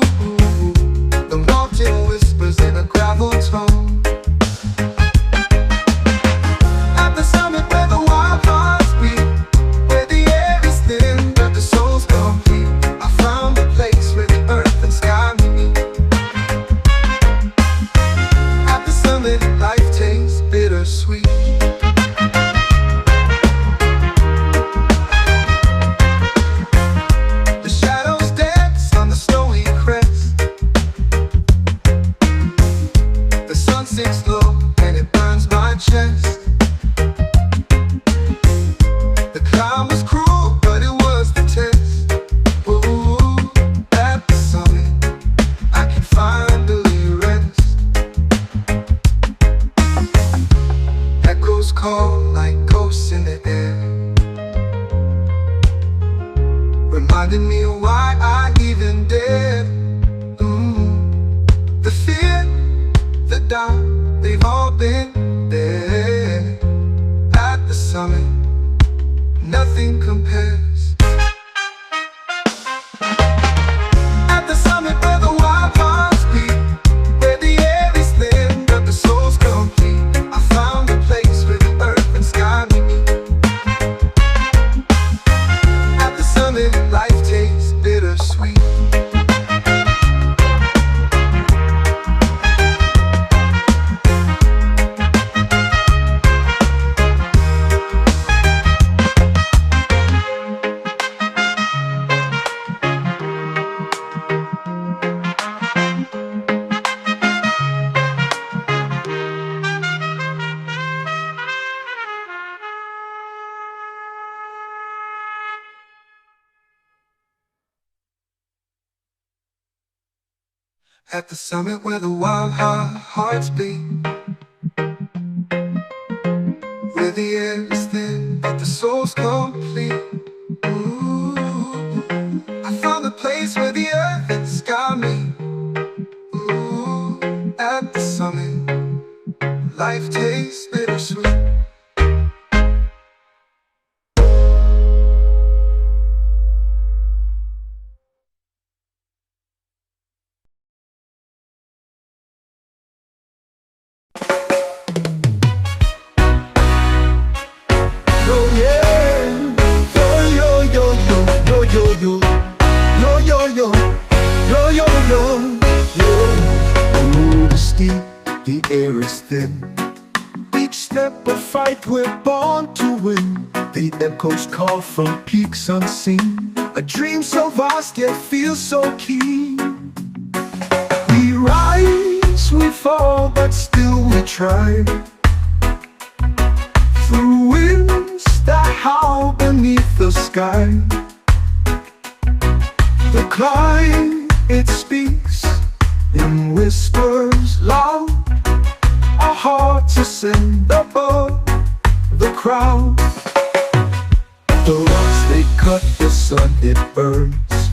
S2: the mountain whispers in a gravel tone. At the summit where the wild hearts beat, where the air is thin but the soul's complete, I found a place where the earth and sky meet. At the summit, life tastes bittersweet. Sinks low and it burns my chest. The climb was cruel, but it was the test. Ooh, at the summit, I can finally rest. Echoes call like ghosts in the air, reminding me of why I even dared. The fear, the doubt, they've all been there. At the summit, nothing compares. At the summit where the wild hearts beat, where the air is thin but the soul's complete, I found a place where the earth and sky meet. At the summit, life tastes bittersweet. At the summit where the wild hearts beat, where the air is thin but the soul's complete. Ooh, I found a place where the earth and sky meet. Ooh, at the summit, life tastes bittersweet. The air is thin, we're born to win. The echoes call from peaks unseen. A dream so vast yet feels so keen. We rise, we fall, but still we try. Through winds that howl beneath the sky. The climb, it speaks in whispers loud. Our hearts ascend above the crowd. The rocks they cut, the sun it burns,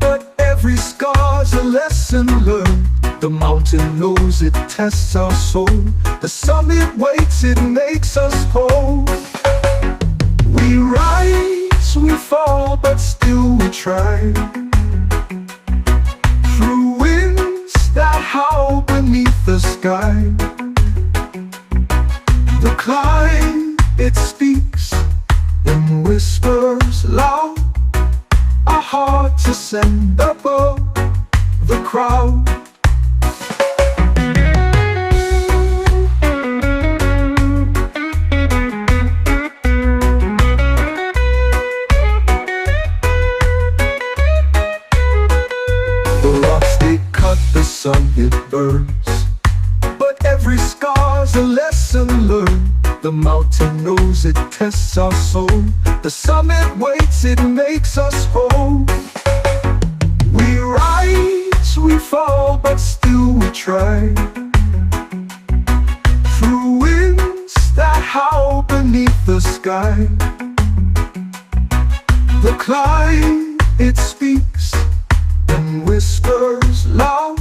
S2: but every scar's a lesson learned. The mountain knows it tests our soul. The summit waits, it makes us whole. We rise, we fall, but still we try. Through winds that howl beneath the sky. The climb, it speaks in whispers loud. Our hearts ascend above the crowd. The rocks they cut, the sun it burns, but every scar's a lesson learned. The mountain knows it tests our soul. The summit waits, it makes us whole. We rise, we fall, but still we try. Through winds that howl beneath the sky. The climb, it speaks in whispers loud.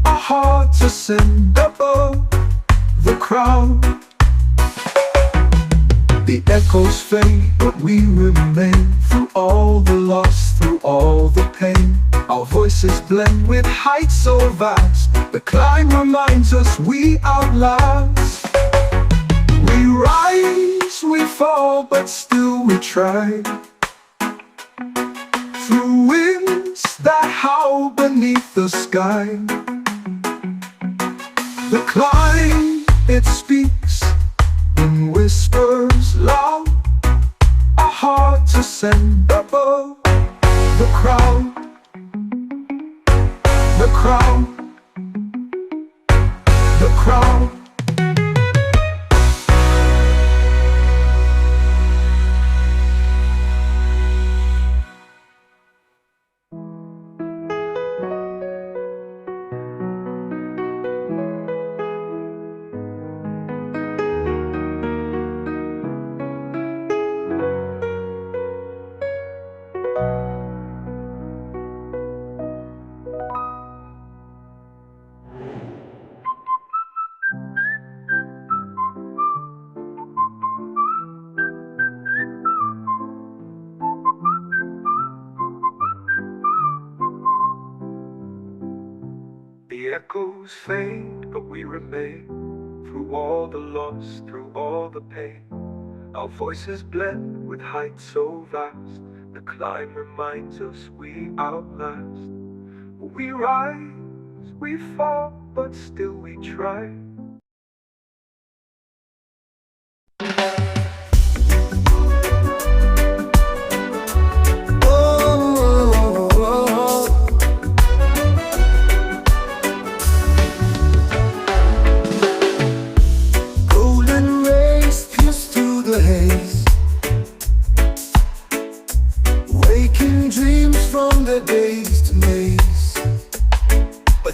S2: Our hearts ascend above the crowd. The echoes fade, but we remain. Through all the loss, through all the pain, our voices blend with heights so vast. The climb reminds us we outlast. We rise, we fall, but still we try. Through winds that howl beneath the sky. The climb, it speaks in whispers loud. Our hearts ascend above the crowd. The crowd. The crowd. The echoes fade, but we remain. Through all the loss, through all the pain, our voices blend with heights so vast. The climb reminds us we outlast. We rise, we fall, but still we try.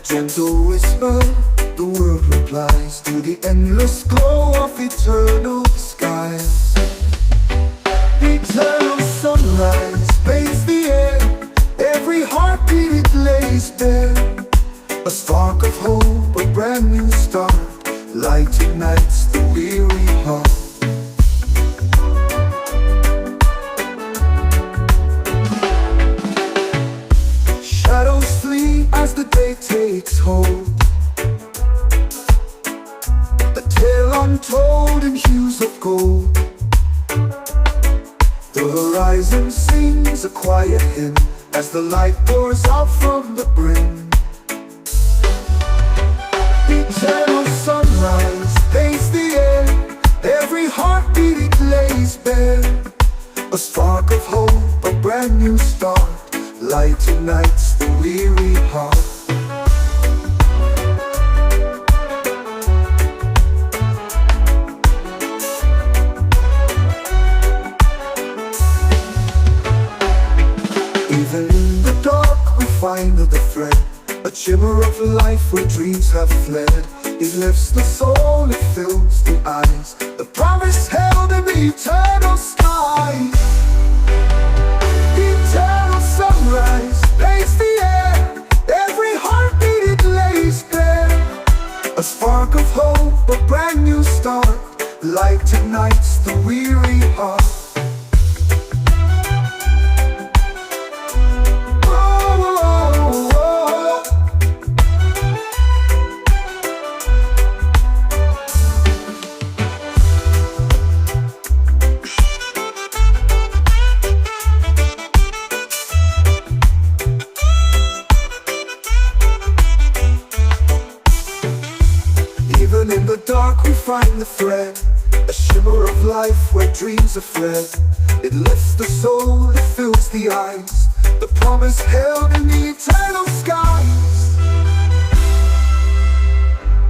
S2: Gentle whisper, the world replies to the endless glow of eternal skies. Eternal sunrise bathes the air, every heartbeat it lays bare. A spark of hope, a brand new start, light ignites the weary heart. Shadows flee as the day takes hold, the tale untold in hues of gold. The horizon sings a quiet hymn as the light pours out from the brim. Eternal sunrise bathes the air, every heart lays bare. A spark of hope, a brand new start, light ignites the weary heart. Even in the dark we find the thread, a shimmer of life where dreams have fled. It lifts the soul, it fills the eyes, the promise held in the eternal sky. The eternal sunrise paints the air, every heartbeat it lays bare. A spark of hope, a brand new start, light ignites the weary heart. Even in the dark we find the thread, a shimmer of life where dreams are fled. It lifts the soul, it fills the eyes, the promise held in the eternal skies.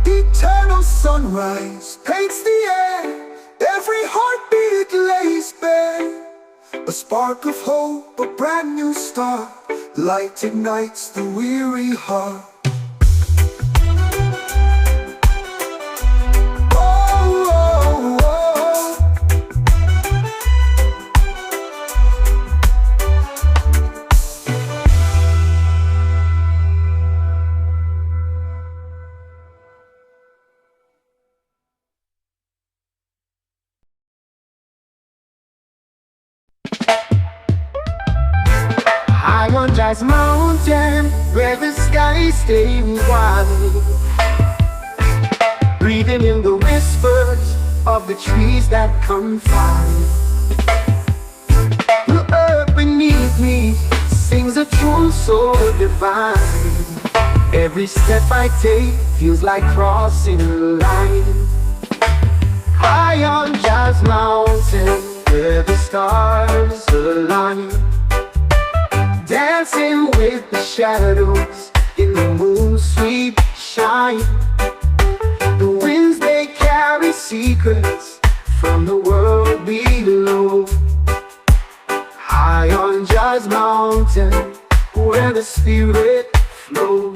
S2: The eternal sunrise paints the air, every heartbeat it lays bare. A spark of hope, a brand new start, light ignites the weary heart.
S3: High on Jazz Mountain, where the sky stays wide, breathing in the whispers of the trees that confide. The earth beneath me sings a tune so divine. Every step I take feels like crossing a line. High on Jazz Mountain, where the stars align, dancing with the shadows in the moon's sweet shine. The winds they carry secrets from the world below. High on Jazz Mountain, where the spirit flows.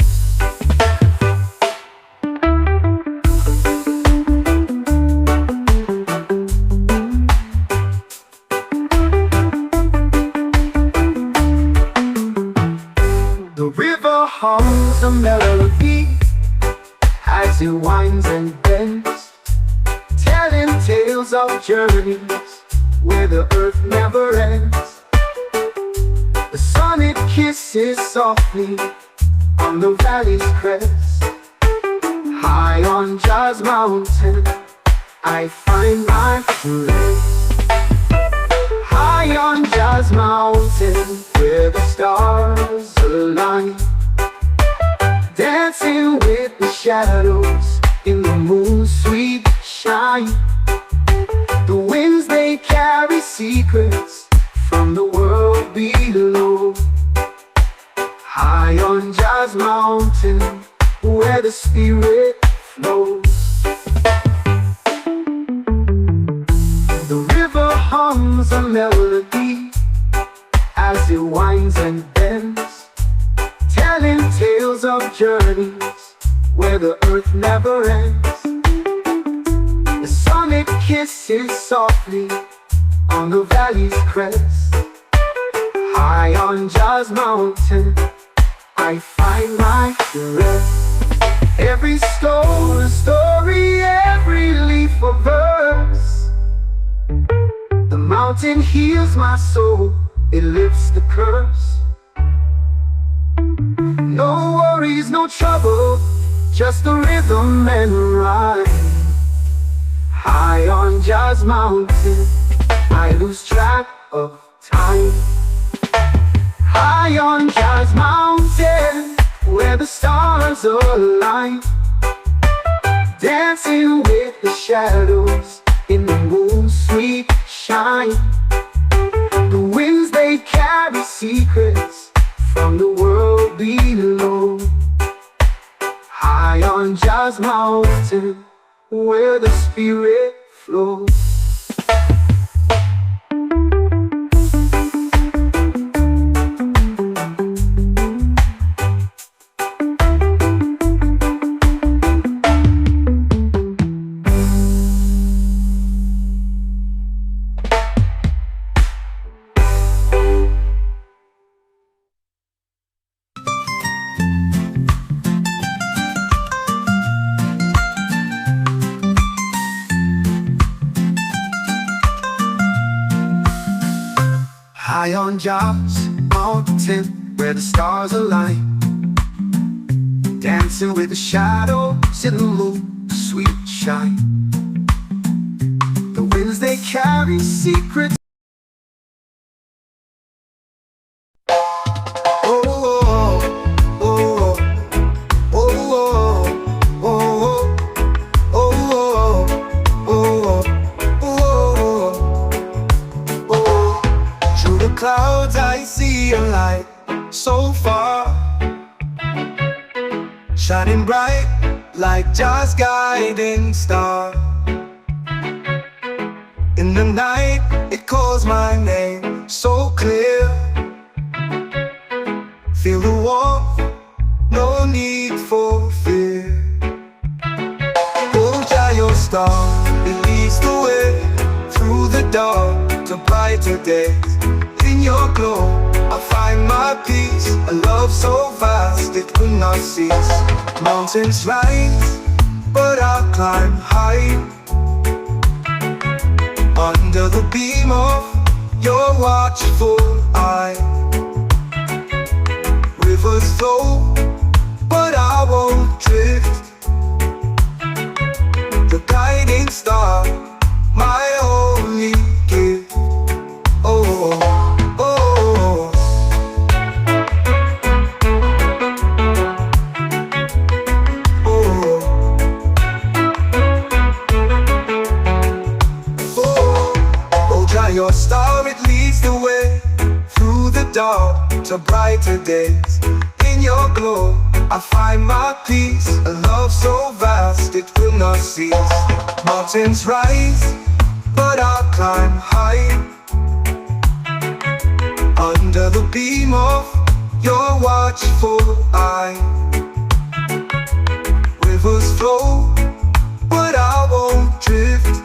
S3: The river hums a melody as it winds and bends, telling tales of journeys where the earth never ends. The sun it kisses softly on the valley's crest. High on Jazz Mountain, I find my rest. High on Jazz Mountain, where the stars align, dancing with the shadows in the moon's sweet shine. The winds they carry secrets from the world below. High on Jazz Mountain, where the spirit flows. The river hums a melody as it winds and bends, telling tales of journeys where the earth never ends. The sun it kisses softly on the valley's crest. High on Jazz Mountain, I find my rest. Every stone a story, every leaf a verse. The mountain heals my soul, it lifts the curse. No worries, no trouble, just the rhythm and rhyme. High on Jazz Mountain, I lose track of time. High on Jazz Mountain, where the stars align, dancing with the shadows in the moon's sweet shine. High on Job's mountain where the stars align, dancing with the shadows in the moon, sweet shine. The winds they carry secrets.
S1: Clouds I see a light so far, shining bright like Jah's guiding star. In the night it calls my name so clear. Feel the warmth, no need for fear. Oh Jah, your star, it leads the way through the dark to brighter days. In your glow, I find my peace, a love so vast it could not cease. Mountains rise, but I'll climb high, under the beam of your watchful eye. Rivers flow, but I won't drift. The guiding star, my only gift. Oh, your star, it leads the way through the dark to brighter days. In your glow, I find my peace, a love so vast it will not cease. Mountains rise, but I'll climb high, under the beam of your watchful eye. Rivers flow, but I won't drift.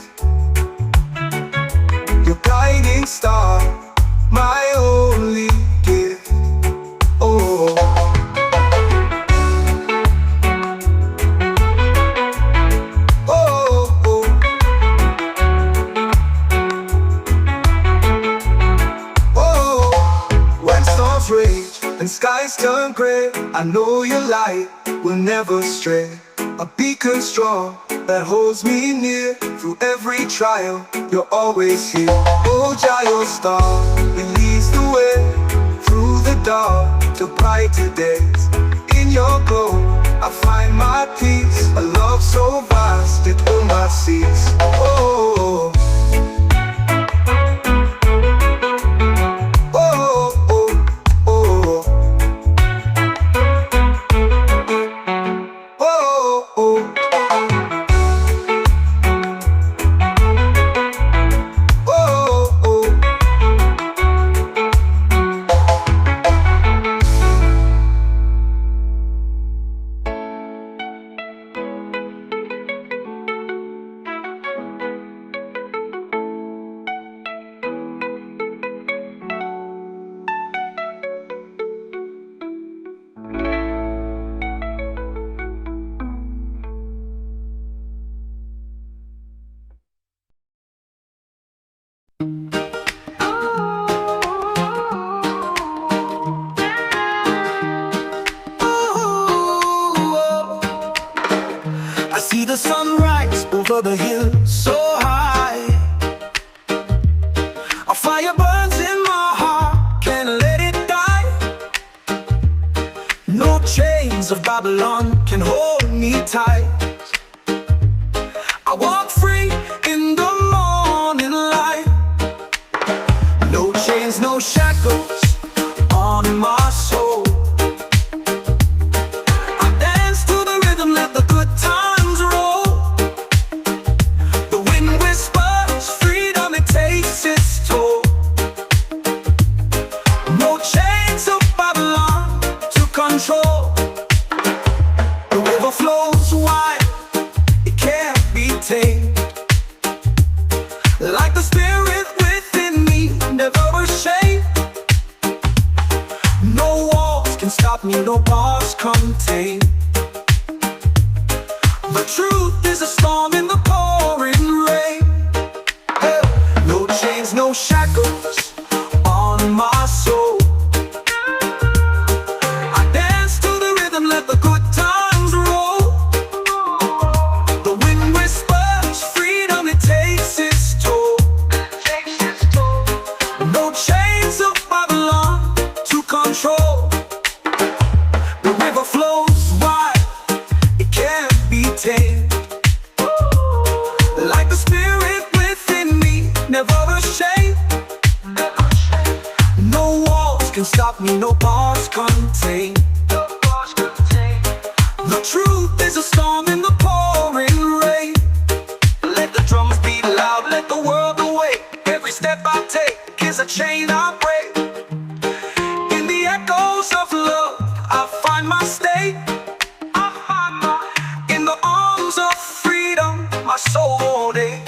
S1: Your guiding star, my only gift. Oh, oh, oh. Oh, when storms rage and skies turn gray, I know your light will never stray. A beacon strong that holds me near through every trial. You're always here. Oh Jah, your star, it leads the way through the dark to brighter days. In your glow, I find my peace, a love so vast it will not cease. Oh, I see the sunrise over the hill so high. A fire burns in my heart, can't let it die. No chains of Babylon can hold me tight. I walk free in the morning light. No chains, no shackles on my soul. I dance to the rhythm, let the good times roll. The wind whispers freedom, it takes its toll. No chains of Babylon to control. The river flows wide, it can't be tamed. Like the spirit within me, never ashamed. No walls can stop me, no bars contain. The truth is a storm in the pouring rain. Hey. No chains, no shackles on on my soul. I dance to the rhythm, let the good times roll. The wind whispers freedom, it takes its toll. No chains of Babylon to control. The river flows wide, it can't be tamed. Like the spirit within me, never ashamed. No walls can stop me, no bars contain. The truth is a storm in the pouring rain. Let the drums beat loud, let the world awake. Every step I take is a chain I break. In the echoes of love, I find my state. In the arms of freedom, my soul won't ache.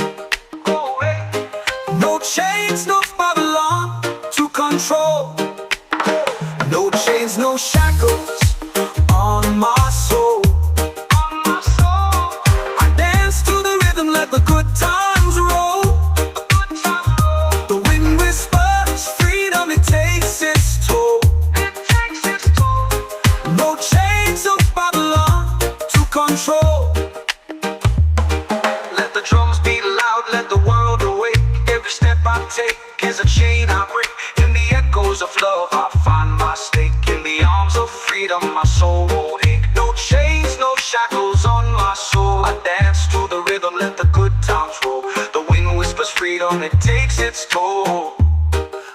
S1: No chains, no Babylon to control. No chains, no shackles on my soul. I dance to the rhythm, let the good times roll. The wind whispers freedom, it takes its toll. No chains of Babylon to control. Let the drums beat loud, let the world awake. Every step I take is a chain I break. In the echoes of love, I find my stake. In the arms of freedom, my soul won't ache. No chains, no shackles on my soul. I dance to the rhythm, let the good times roll. The wind whispers freedom, it takes its toll.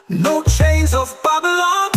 S1: No chains of Babylon